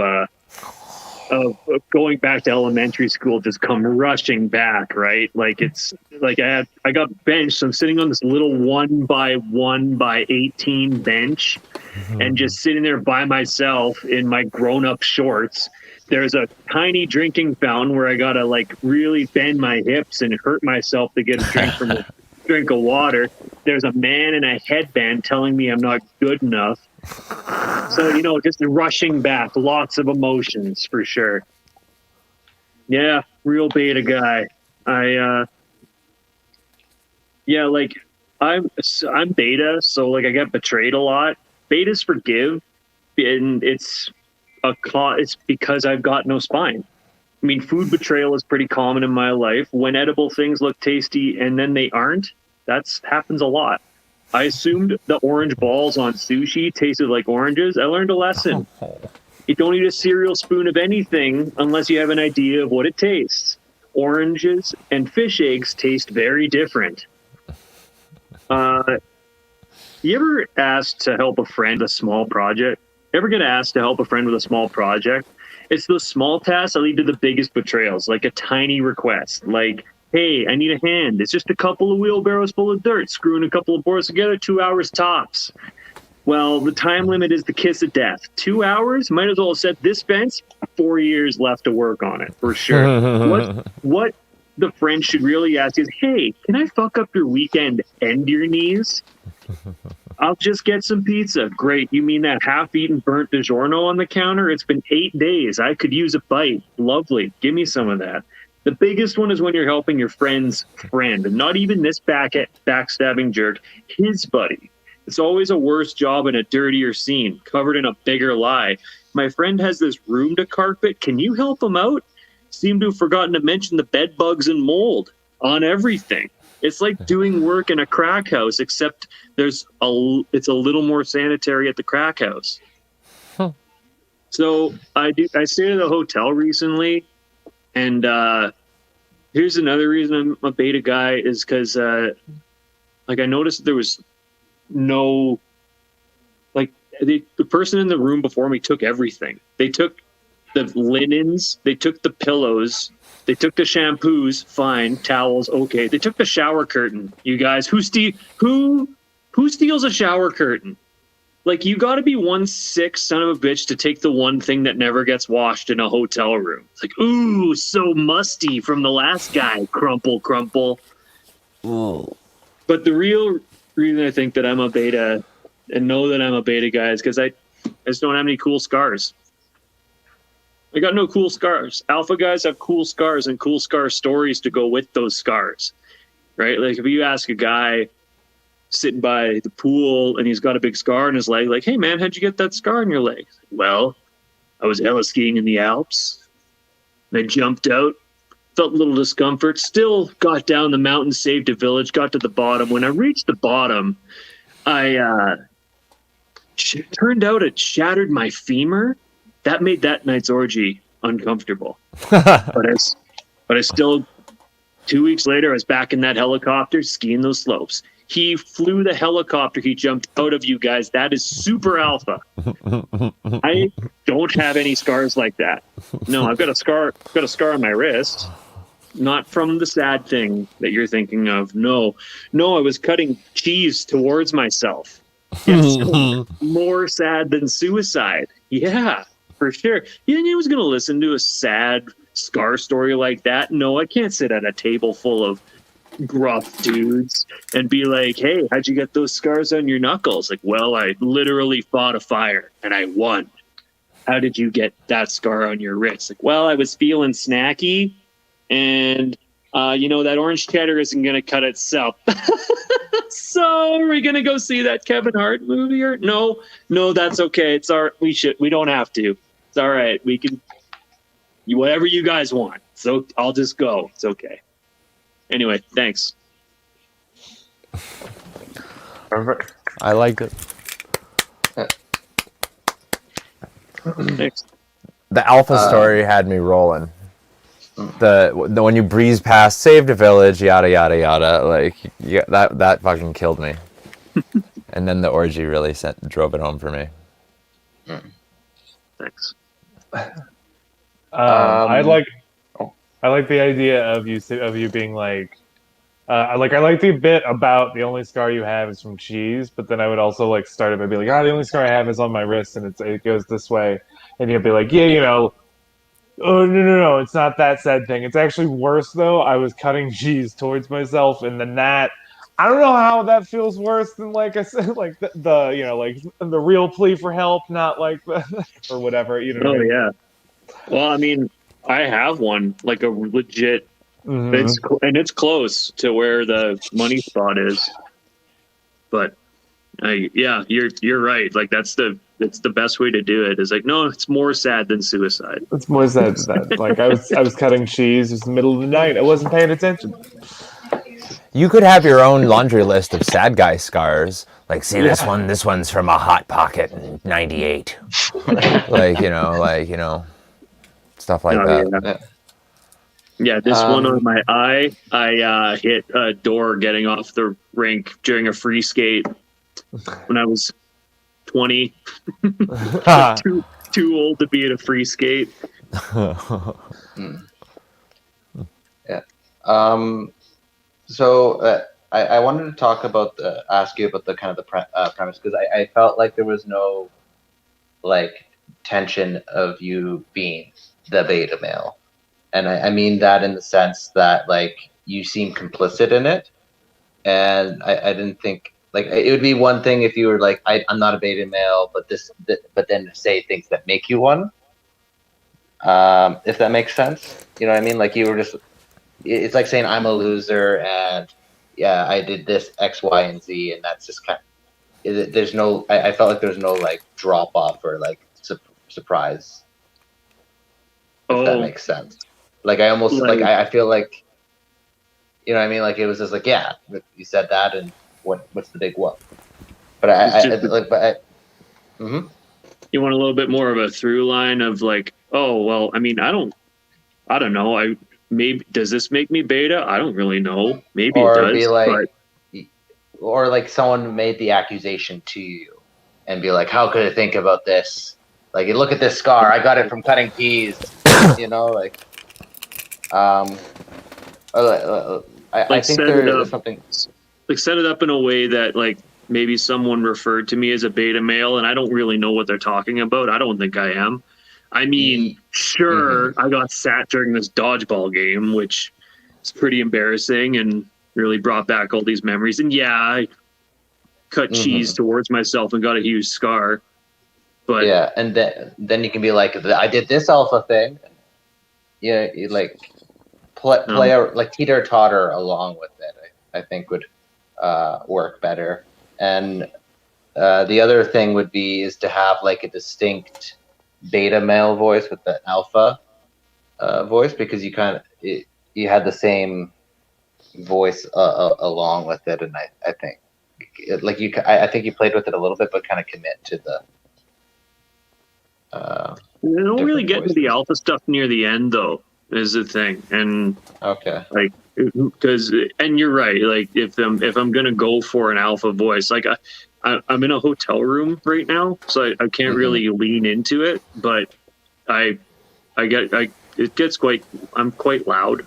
going back to elementary school just come rushing back, right? Like it's like I got benched. So I'm sitting on this little 1x1x18 bench and just sitting there by myself in my grown-up shorts. There's a tiny drinking fountain where I gotta like really bend my hips and hurt myself to get a drink from a drink of water. There's a man in a headband telling me I'm not good enough. So, you know, just rushing back, lots of emotions for sure. Yeah, real beta guy. Like I'm beta, so like I get betrayed a lot. Betas forgive, and it's because I've got no spine. I mean, food betrayal is pretty common in my life. When edible things look tasty and then they aren't, that happens a lot. I assumed the orange balls on sushi tasted like oranges. I learned a lesson. You don't eat a cereal spoon of anything unless you have an idea of what it tastes. Oranges and fish eggs taste very different. You ever asked to help a friend with a small project? Ever get asked to help a friend with a small project? It's those small tasks that lead to the biggest betrayals, like a tiny request, like, hey, I need a hand. It's just a couple of wheelbarrows full of dirt, screwing a couple of boards together, 2 hours tops. Well, the time limit is the kiss of death. 2 hours? Might as well have said this fence, 4 years left to work on it, for sure. What the friend should really ask is, hey, can I fuck up your weekend and your knees? I'll just get some pizza. Great. You mean that half-eaten burnt DiGiorno on the counter? It's been 8 days. I could use a bite. Lovely. Give me some of that. The biggest one is when you're helping your friend's friend, and not even this backstabbing jerk, his buddy. It's always a worse job and a dirtier scene, covered in a bigger lie. My friend has this room to carpet. Can you help him out? Seem to have forgotten to mention the bed bugs and mold on everything. It's like doing work in a crack house, except it's a little more sanitary at the crack house. Huh. So I stayed at a hotel recently, and here's another reason I'm a beta guy is because like I noticed there was no, like the person in the room before me took everything. They took the linens, they took the pillows, they took the shampoos, fine, towels, okay. They took the shower curtain. You guys, who steals a shower curtain? Like, you got to be one sick son of a bitch to take the one thing that never gets washed in a hotel room. It's like, ooh, so musty from the last guy. Crumple, crumple. Oh. But the real reason I think that I'm a beta and know that I'm a beta guy is because I just don't have any cool scars. I got no cool scars. Alpha guys have cool scars and cool scar stories to go with those scars, right? Like if you ask a guy sitting by the pool and he's got a big scar in his leg, like, hey man, how'd you get that scar in your leg? Well, I was hella skiing in the Alps. And I jumped out, felt a little discomfort, still got down the mountain, saved a village, got to the bottom. When I reached the bottom, turned out it shattered my femur. That made that night's orgy uncomfortable. but I still, 2 weeks later, I was back in that helicopter skiing those slopes. He flew the helicopter. He jumped out of, you guys. That is super alpha. I don't have any scars like that. No, I've got a scar. Got a scar on my wrist. Not from the sad thing that you're thinking of. No, I was cutting cheese towards myself. Yes, more sad than suicide. Yeah. For sure. You think he was going to listen to a sad scar story like that? No, I can't sit at a table full of gruff dudes and be like, hey, how'd you get those scars on your knuckles? Like, well, I literally fought a fire and I won. How did you get that scar on your wrist? Like, well, I was feeling snacky and, that orange cheddar isn't going to cut itself. So are we going to go see that Kevin Hart movie? Or no, that's okay. It's we don't have to. It's all right. We can, whatever you guys want. So I'll just go. It's okay. Anyway, thanks. Perfect. I like it. Thanks. The alpha story had me rolling. The when you breeze past, saved a village, yada yada yada, like that fucking killed me. And then the orgy really drove it home for me. Thanks. I like the idea of you being like, I like the bit about the only scar you have is from cheese, but then I would also like start it by being like, the only scar I have is on my wrist and it goes this way, and you'll be like, yeah, oh no, it's not that sad thing. It's actually worse though. I was cutting cheese towards myself, and then that. I don't know how that feels worse than like I said, like the real plea for help, not like the or whatever. You know. Oh what I mean? yeah. Well, I mean, I have one, like a legit. Mm-hmm. It's close to where the money spot is, but you're right. Like that's the it's the best way to do it. It's like, no, it's more sad than suicide. It's more sad than that. Like I was cutting cheese. It was the middle of the night. I wasn't paying attention. You could have your own laundry list of sad guy scars. Like, see this one's from a hot pocket in '98. like you know, stuff like that. Yeah, this one on my eye, I hit a door getting off the rink during a free skate when I was 20. too old to be at a free skate. Yeah. So I wanted to talk about ask you about the kind of the premise, because I felt like there was no like tension of you being the beta male, and I mean that in the sense that like you seem complicit in it, and I didn't think like it would be one thing if you were like I'm not a beta male, but then say things that make you one. If that makes sense, you know what I mean? Like you were just. It's like saying I'm a loser and yeah, I did this X, Y, and Z, and that's just kind of. There's no. I felt like there's no like drop off or like surprise. If that makes sense. Like I almost like I feel like. You know what I mean? Like it was just like yeah, you said that, and what's the big what? But You want a little bit more of a through line of like, oh well, I mean, I don't know, maybe does this make me beta? I don't really know. Maybe or it does. Be like, or like someone made the accusation to you, and be like, "How could I think about this? Like, look at this scar. I got it from cutting peas." You know, like, I think there's something. Like set it up in a way that like maybe someone referred to me as a beta male, and I don't really know what they're talking about. I don't think I am. I mean, sure, I got sat during this dodgeball game, which is pretty embarrassing and really brought back all these memories. And yeah, I cut cheese towards myself and got a huge scar. But yeah, and then you can be like, I did this alpha thing. Yeah, you like play like teeter totter along with it. I think would work better. And the other thing would be is to have like a distinct beta male voice with the alpha voice, because you kind of you had the same voice along with it, and I think like I think you played with it a little bit, but kind of commit to the. I don't really get into the alpha stuff near the end, though. Is the thing, and okay, like because and you're right. Like if I'm gonna go for an alpha voice, like I'm in a hotel room right now, so I can't really lean into it. But it gets I'm quite loud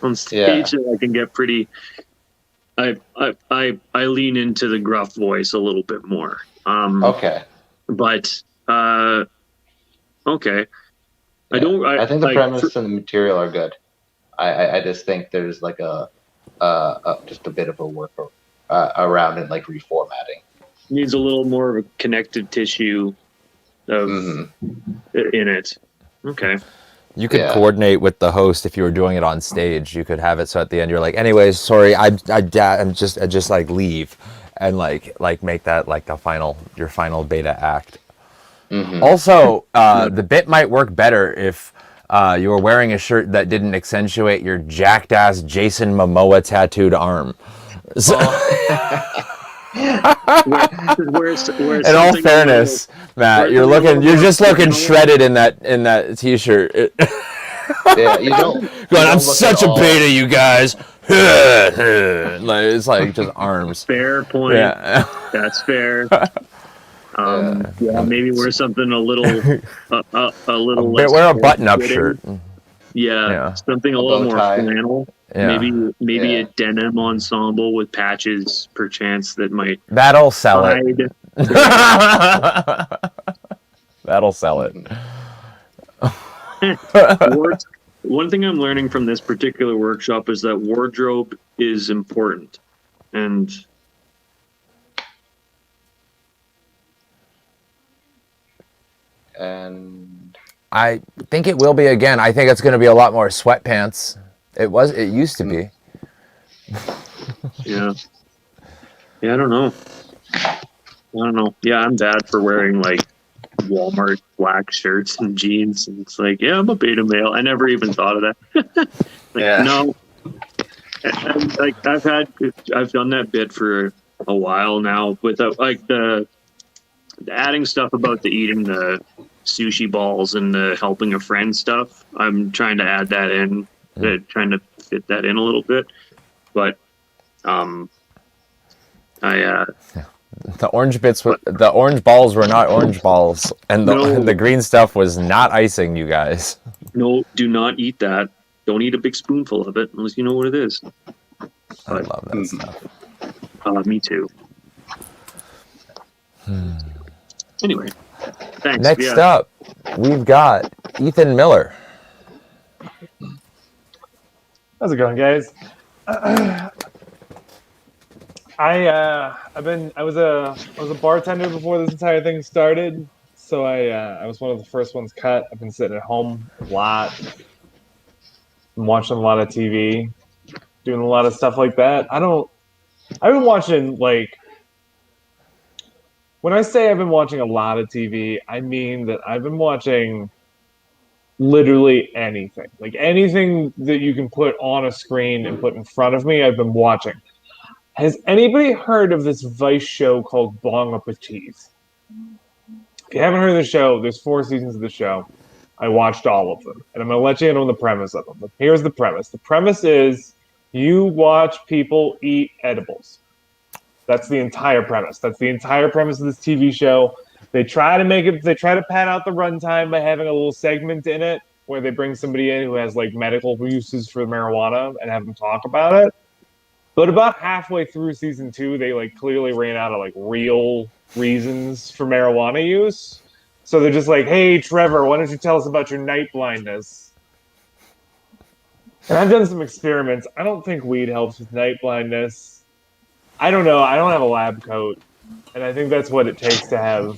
on stage. Yeah. I can get pretty. I lean into the gruff voice a little bit more. Okay. But okay. Yeah. I think the premise and the material are good. I just think there's like just a bit of a work around it, like reformatting. Needs a little more of a connective tissue of in it. Okay. You could coordinate with the host if you were doing it on stage. You could have it so at the end you're like, anyways, sorry, I just like leave, and like make that like your final beta act. Also, the bit might work better if you were wearing a shirt that didn't accentuate your jacked ass Jason Momoa tattooed arm. So, in all fairness, Matt, you're just looking shredded in that t-shirt. Yeah, you don't. I'm such a beta, you guys. Like, it's like just arms. Fair point. Yeah. That's fair. Yeah, maybe wear something a little less. Wear a button-up shirt. Yeah, something a little more flannel. Yeah. Maybe a denim ensemble with patches, perchance, that might. That'll sell it. That'll sell it. One thing I'm learning from this particular workshop is that wardrobe is important, and. And I think it will be again. I think it's going to be a lot more sweatpants. It used to be. Yeah. Yeah, I don't know. I don't know. Yeah, I'm bad for wearing like Walmart black shirts and jeans. And it's like, yeah, I'm a beta male. I never even thought of that. Like, Yeah. no. And, like I've done that bit for a while now without like the adding stuff about the eating the sushi balls and the helping a friend stuff. I'm trying to add that in, trying to fit that in a little bit. But The orange bits, the orange balls were not orange balls, and No. the green stuff was not icing, you guys. no, do not eat that. Don't eat a big spoonful of it unless you know what it is. I love that stuff. Me too. Anyway, thanks. Next yeah. up, we've got Ethan Miller. How's it going, guys? I was a bartender before this entire thing started, so I was one of the first ones cut. I've been sitting at home a lot, been watching a lot of TV, doing a lot of stuff like that. I've been watching, like, when I say I've been watching a lot of TV, I mean that I've been watching literally anything. Like anything that you can put on a screen and put in front of me, I've been watching. Has anybody heard of this Vice show called Bon Appetit? If you haven't heard of the show, there's 4 seasons of the show. I watched all of them, and I'm going to let you in on the premise of them. But here's the premise. The premise is you watch people eat edibles. That's the entire premise. That's the entire premise of this TV show. They try to pad out the runtime by having a little segment in it where they bring somebody in who has like medical uses for marijuana and have them talk about it. But about halfway through season 2, they like clearly ran out of like real reasons for marijuana use. So they're just like, "Hey, Trevor, why don't you tell us about your night blindness?" And I've done some experiments. I don't think weed helps with night blindness. I don't know. I don't have a lab coat, and I think that's what it takes to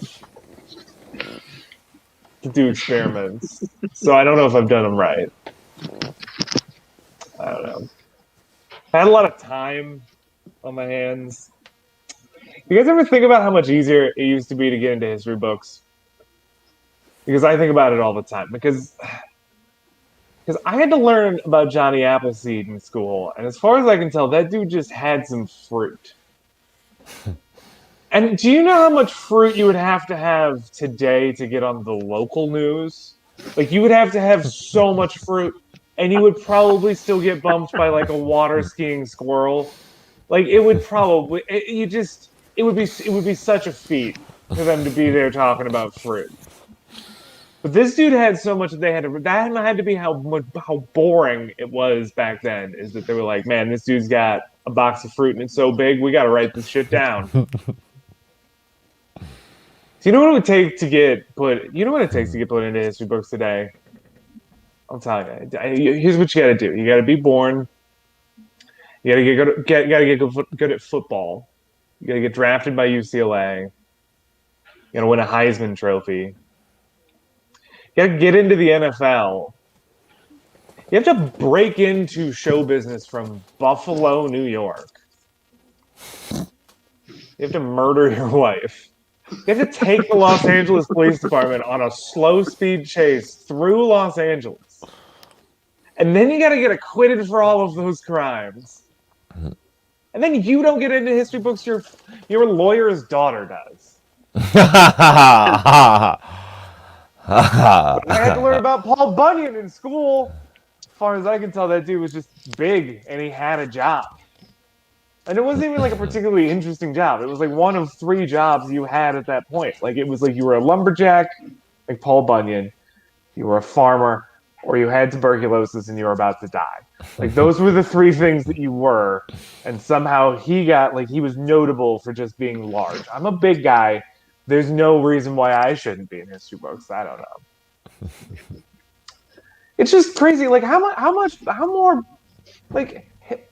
do experiments. So I don't know if I've done them right. I don't know. I had a lot of time on my hands. You guys ever think about how much easier it used to be to get into history books? Because I think about it all the time. Because I had to learn about Johnny Appleseed in school, and as far as I can tell, that dude just had some fruit. And do you know how much fruit you would have to have today to get on the local news? Like, you would have to have so much fruit, and you would probably still get bumped by like a water skiing squirrel. Like, it would probably it would be such a feat for them to be there talking about fruit. But this dude had so much that that had to be how boring it was back then. Is that they were like, "Man, this dude's got a box of fruit and it's so big, we got to write this shit down." Do you know what it would take to get put? You know what it takes to get put into history books today? I'm telling you. Here's what you got to do. You got to be born. You got to get good at football. You got to get drafted by UCLA. You got to win a Heisman Trophy. You got to get into the NFL. You have to break into show business from Buffalo, New York. You have to murder your wife. You have to take the Los Angeles Police Department on a slow speed chase through Los Angeles. And then you got to get acquitted for all of those crimes. And then you don't get into history books, your lawyer's daughter does. I had to learn about Paul Bunyan in school. As far as I can tell, that dude was just big and he had a job. And it wasn't even like a particularly interesting job. It was like one of 3 jobs you had at that point. Like, it was like you were a lumberjack, like Paul Bunyan, you were a farmer, or you had tuberculosis and you were about to die. Like, those were the 3 things that you were. And somehow he was notable for just being large. I'm a big guy. There's no reason why I shouldn't be in history books. I don't know. It's just crazy. Like, how more,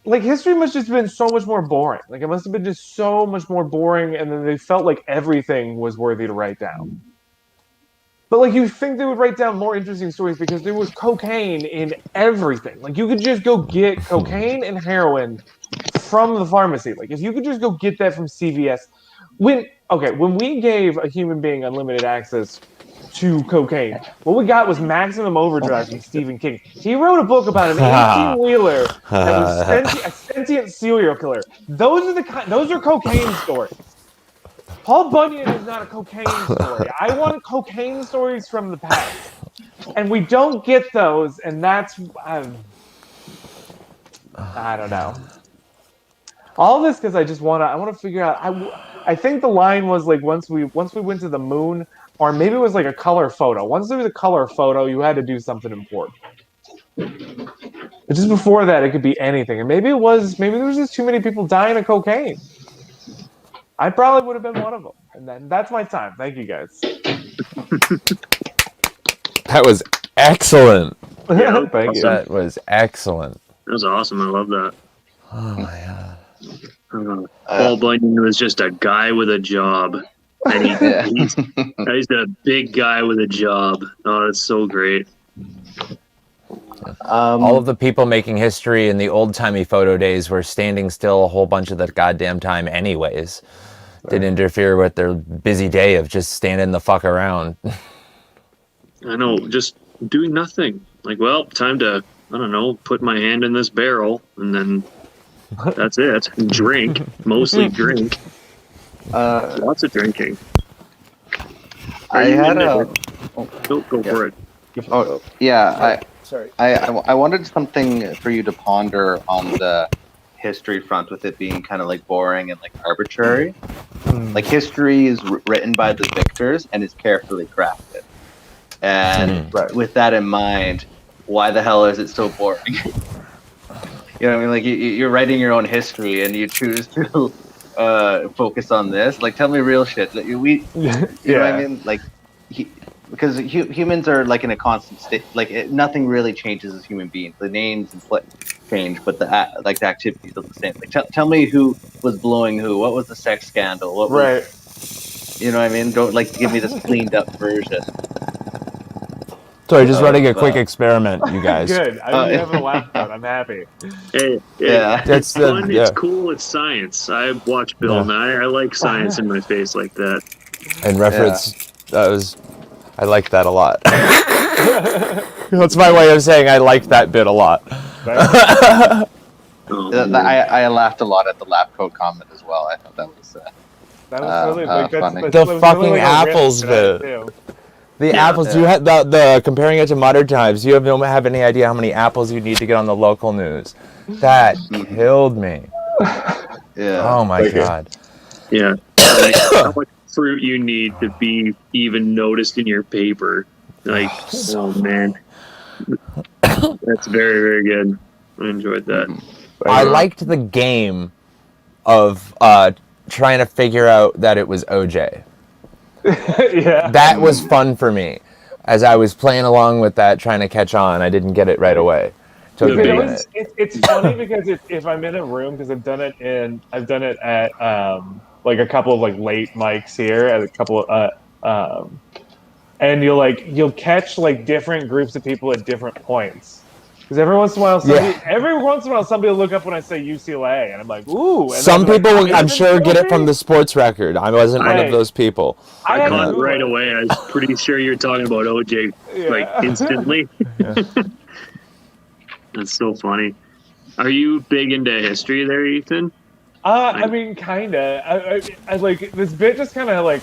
like history must have just been so much more boring. Like, it must have been just so much more boring, and then they felt like everything was worthy to write down. But, like, you think they would write down more interesting stories because there was cocaine in everything. Like, you could just go get cocaine and heroin from the pharmacy. Like, if you could just go get that from CVS, when we gave a human being unlimited access to cocaine, what we got was maximum overdrive from Stephen King. He wrote a book about an 18-wheeler that was a sentient serial killer. Those are cocaine stories. Paul Bunyan is not a cocaine story. I want cocaine stories from the past, and we don't get those, and that's I don't know. All this because I want to figure out. I think the line was like once we went to the moon, or maybe it was like a color photo. Once there was a color photo, you had to do something important. But just before that, it could be anything, and maybe there was just too many people dying of cocaine. I probably would have been one of them, and then that's my time. Thank you guys. That was excellent. Yeah, Thank you. That was excellent. That was awesome. I love that. Oh my god. Paul Bunyan was just a guy with a job. And he's a big guy with a job. Oh, that's so great. All of the people making history in the old-timey photo days were standing still a whole bunch of the goddamn time anyways. Didn't interfere with their busy day of just standing the fuck around. I know, just doing nothing. Like, well, time to, I don't know, put my hand in this barrel, and then that's it. Drink. Mostly drink. Lots of drinking. I had a. Go for it. Oh yeah, Sorry. I wanted something for you to ponder on the history front, with it being kind of like boring and like arbitrary. Like history is written by the victors and is carefully crafted. And with that in mind, why the hell is it so boring? You know what I mean? Like you're writing your own history and you choose to focus on this. Like, tell me real shit. Like, you know what I mean? Like, because humans are like in a constant state. Like nothing really changes as human beings. The names and change, but the activities are the same. Like, tell me who was blowing who. What was the sex scandal? What was, you know what I mean? Don't like give me this cleaned up version. Sorry, just running a quick experiment, you guys. Good. I mean, you haven't laughed out. I'm happy. Hey, Yeah. It's fun. It's cool. It's science. I watch Bill Nye. I like science in my face like that. In reference, I like that a lot. That's my way of saying I like that bit a lot. I laughed a lot at the lab coat comment as well. I thought that was really funny. The fucking apples bit. The apples. You had the comparing it to modern times. You don't have any idea how many apples you need to get on the local news. That killed me. Yeah. Oh my god. Yeah. Like, how much fruit you need to be even noticed in your paper. Like, oh man. That's very, very good. I enjoyed that. I liked the game of trying to figure out that it was OJ. Yeah. That was fun for me. As I was playing along with that, trying to catch on, I didn't get it right away. Took me a minute. It's funny because if I'm in a room, because I've done it at like a couple of like late mics here at a couple of and you'll catch like different groups of people at different points. Because every once in a while somebody will look up when I say UCLA, and I'm like, ooh. And some people, like, I'm sure, get it from the sports record. I wasn't one of those people. I caught it right away. I was pretty sure you're talking about OJ like instantly. That's so funny. Are you big into history there, Ethan? I mean, kinda. I like this bit just kind of like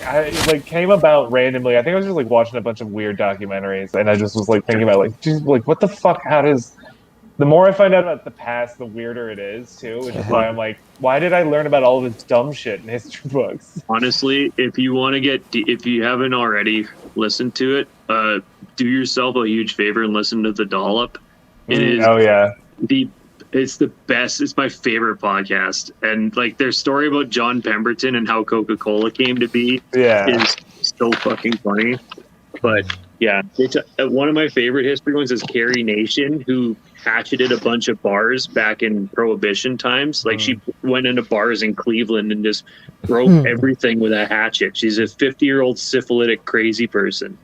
came about randomly. I think I was just like watching a bunch of weird documentaries, and I just was like thinking about like, geez, like what the fuck? How does? The more I find out about the past, the weirder it is too. Which is why I'm like, why did I learn about all of this dumb shit in history books? Honestly, if you want to get, if you haven't already listened to it, do yourself a huge favor and listen to The Dollop. It is. Oh yeah. It's the best. It's my favorite podcast. And like their story about John Pemberton and how Coca-Cola came to be is so fucking funny. But yeah, one of my favorite history ones is Carrie Nation, who hatcheted a bunch of bars back in Prohibition times. Like she went into bars in Cleveland and just broke everything with a hatchet. She's a 50-year-old syphilitic crazy person,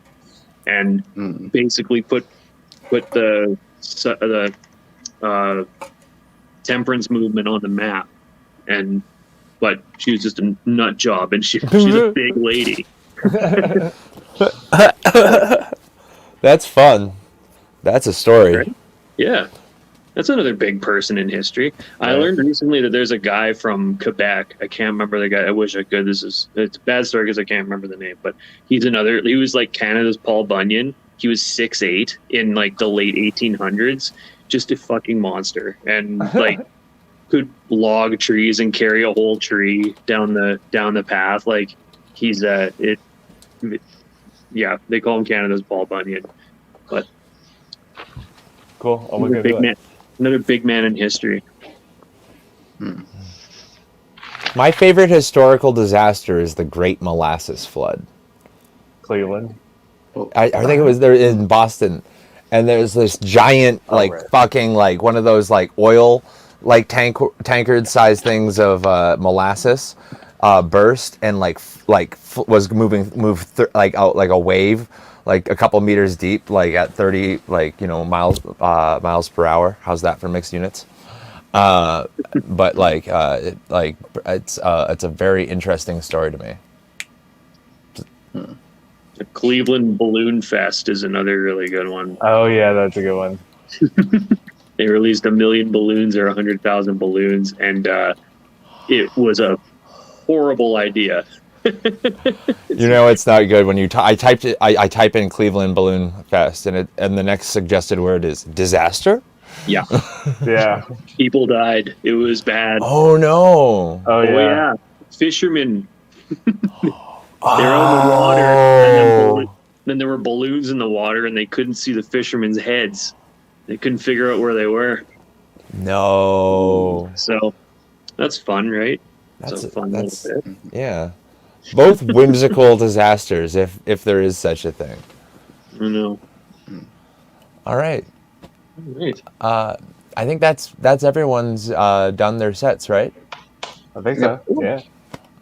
and basically put the temperance movement on the map. And but she was just a nut job, and she's a big lady. That's fun. That's a story. Right. Yeah, that's another big person in history. I learned recently that there's a guy from Quebec. I can't remember the guy. I wish I could. It's a bad story because I can't remember the name. But he was like Canada's Paul Bunyan. He was 6'8" in like the late 1800s. Just a fucking monster, and like could log trees and carry a whole tree down the path. Like he's yeah, they call him Canada's Paul Bunyan. But Cool. I'll look into it. another big man in history. My favorite historical disaster is the Great Molasses Flood. Cleveland. I think it was there in Boston, and there's this giant right. fucking like one of those like oil like tankard sized things of molasses burst and was like out like a wave like a couple meters deep like at 30 miles per hour. How's that for mixed units? But it's a very interesting story to me. The Cleveland Balloon Fest is another really good one. Oh yeah, that's a good one. They released 1 million balloons or 100,000 balloons, and it was a horrible idea. It's not good when you. I typed it. I type in Cleveland Balloon Fest, and the next suggested word is disaster. Yeah, Yeah. people died. It was bad. Oh no! Oh yeah. Fishermen. They were on the water, and then there were balloons in the water, and they couldn't see the fishermen's heads. They couldn't figure out where they were. No. So that's fun, right? That's a fun little bit. Yeah. Both whimsical disasters, if there is such a thing. I know. All right. All right. I think that's everyone's done their sets, right? I think so. Yeah.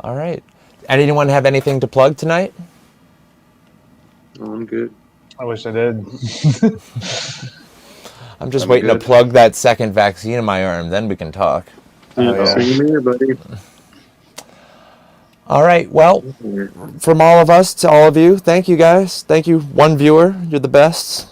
All right. Anyone have anything to plug tonight? Oh, I'm good. I wish I did. I'm just waiting to plug that second vaccine in my arm, then we can talk. yeah. Same here, buddy. All right. Well, from all of us to all of you, thank you guys. Thank you, one viewer. You're the best.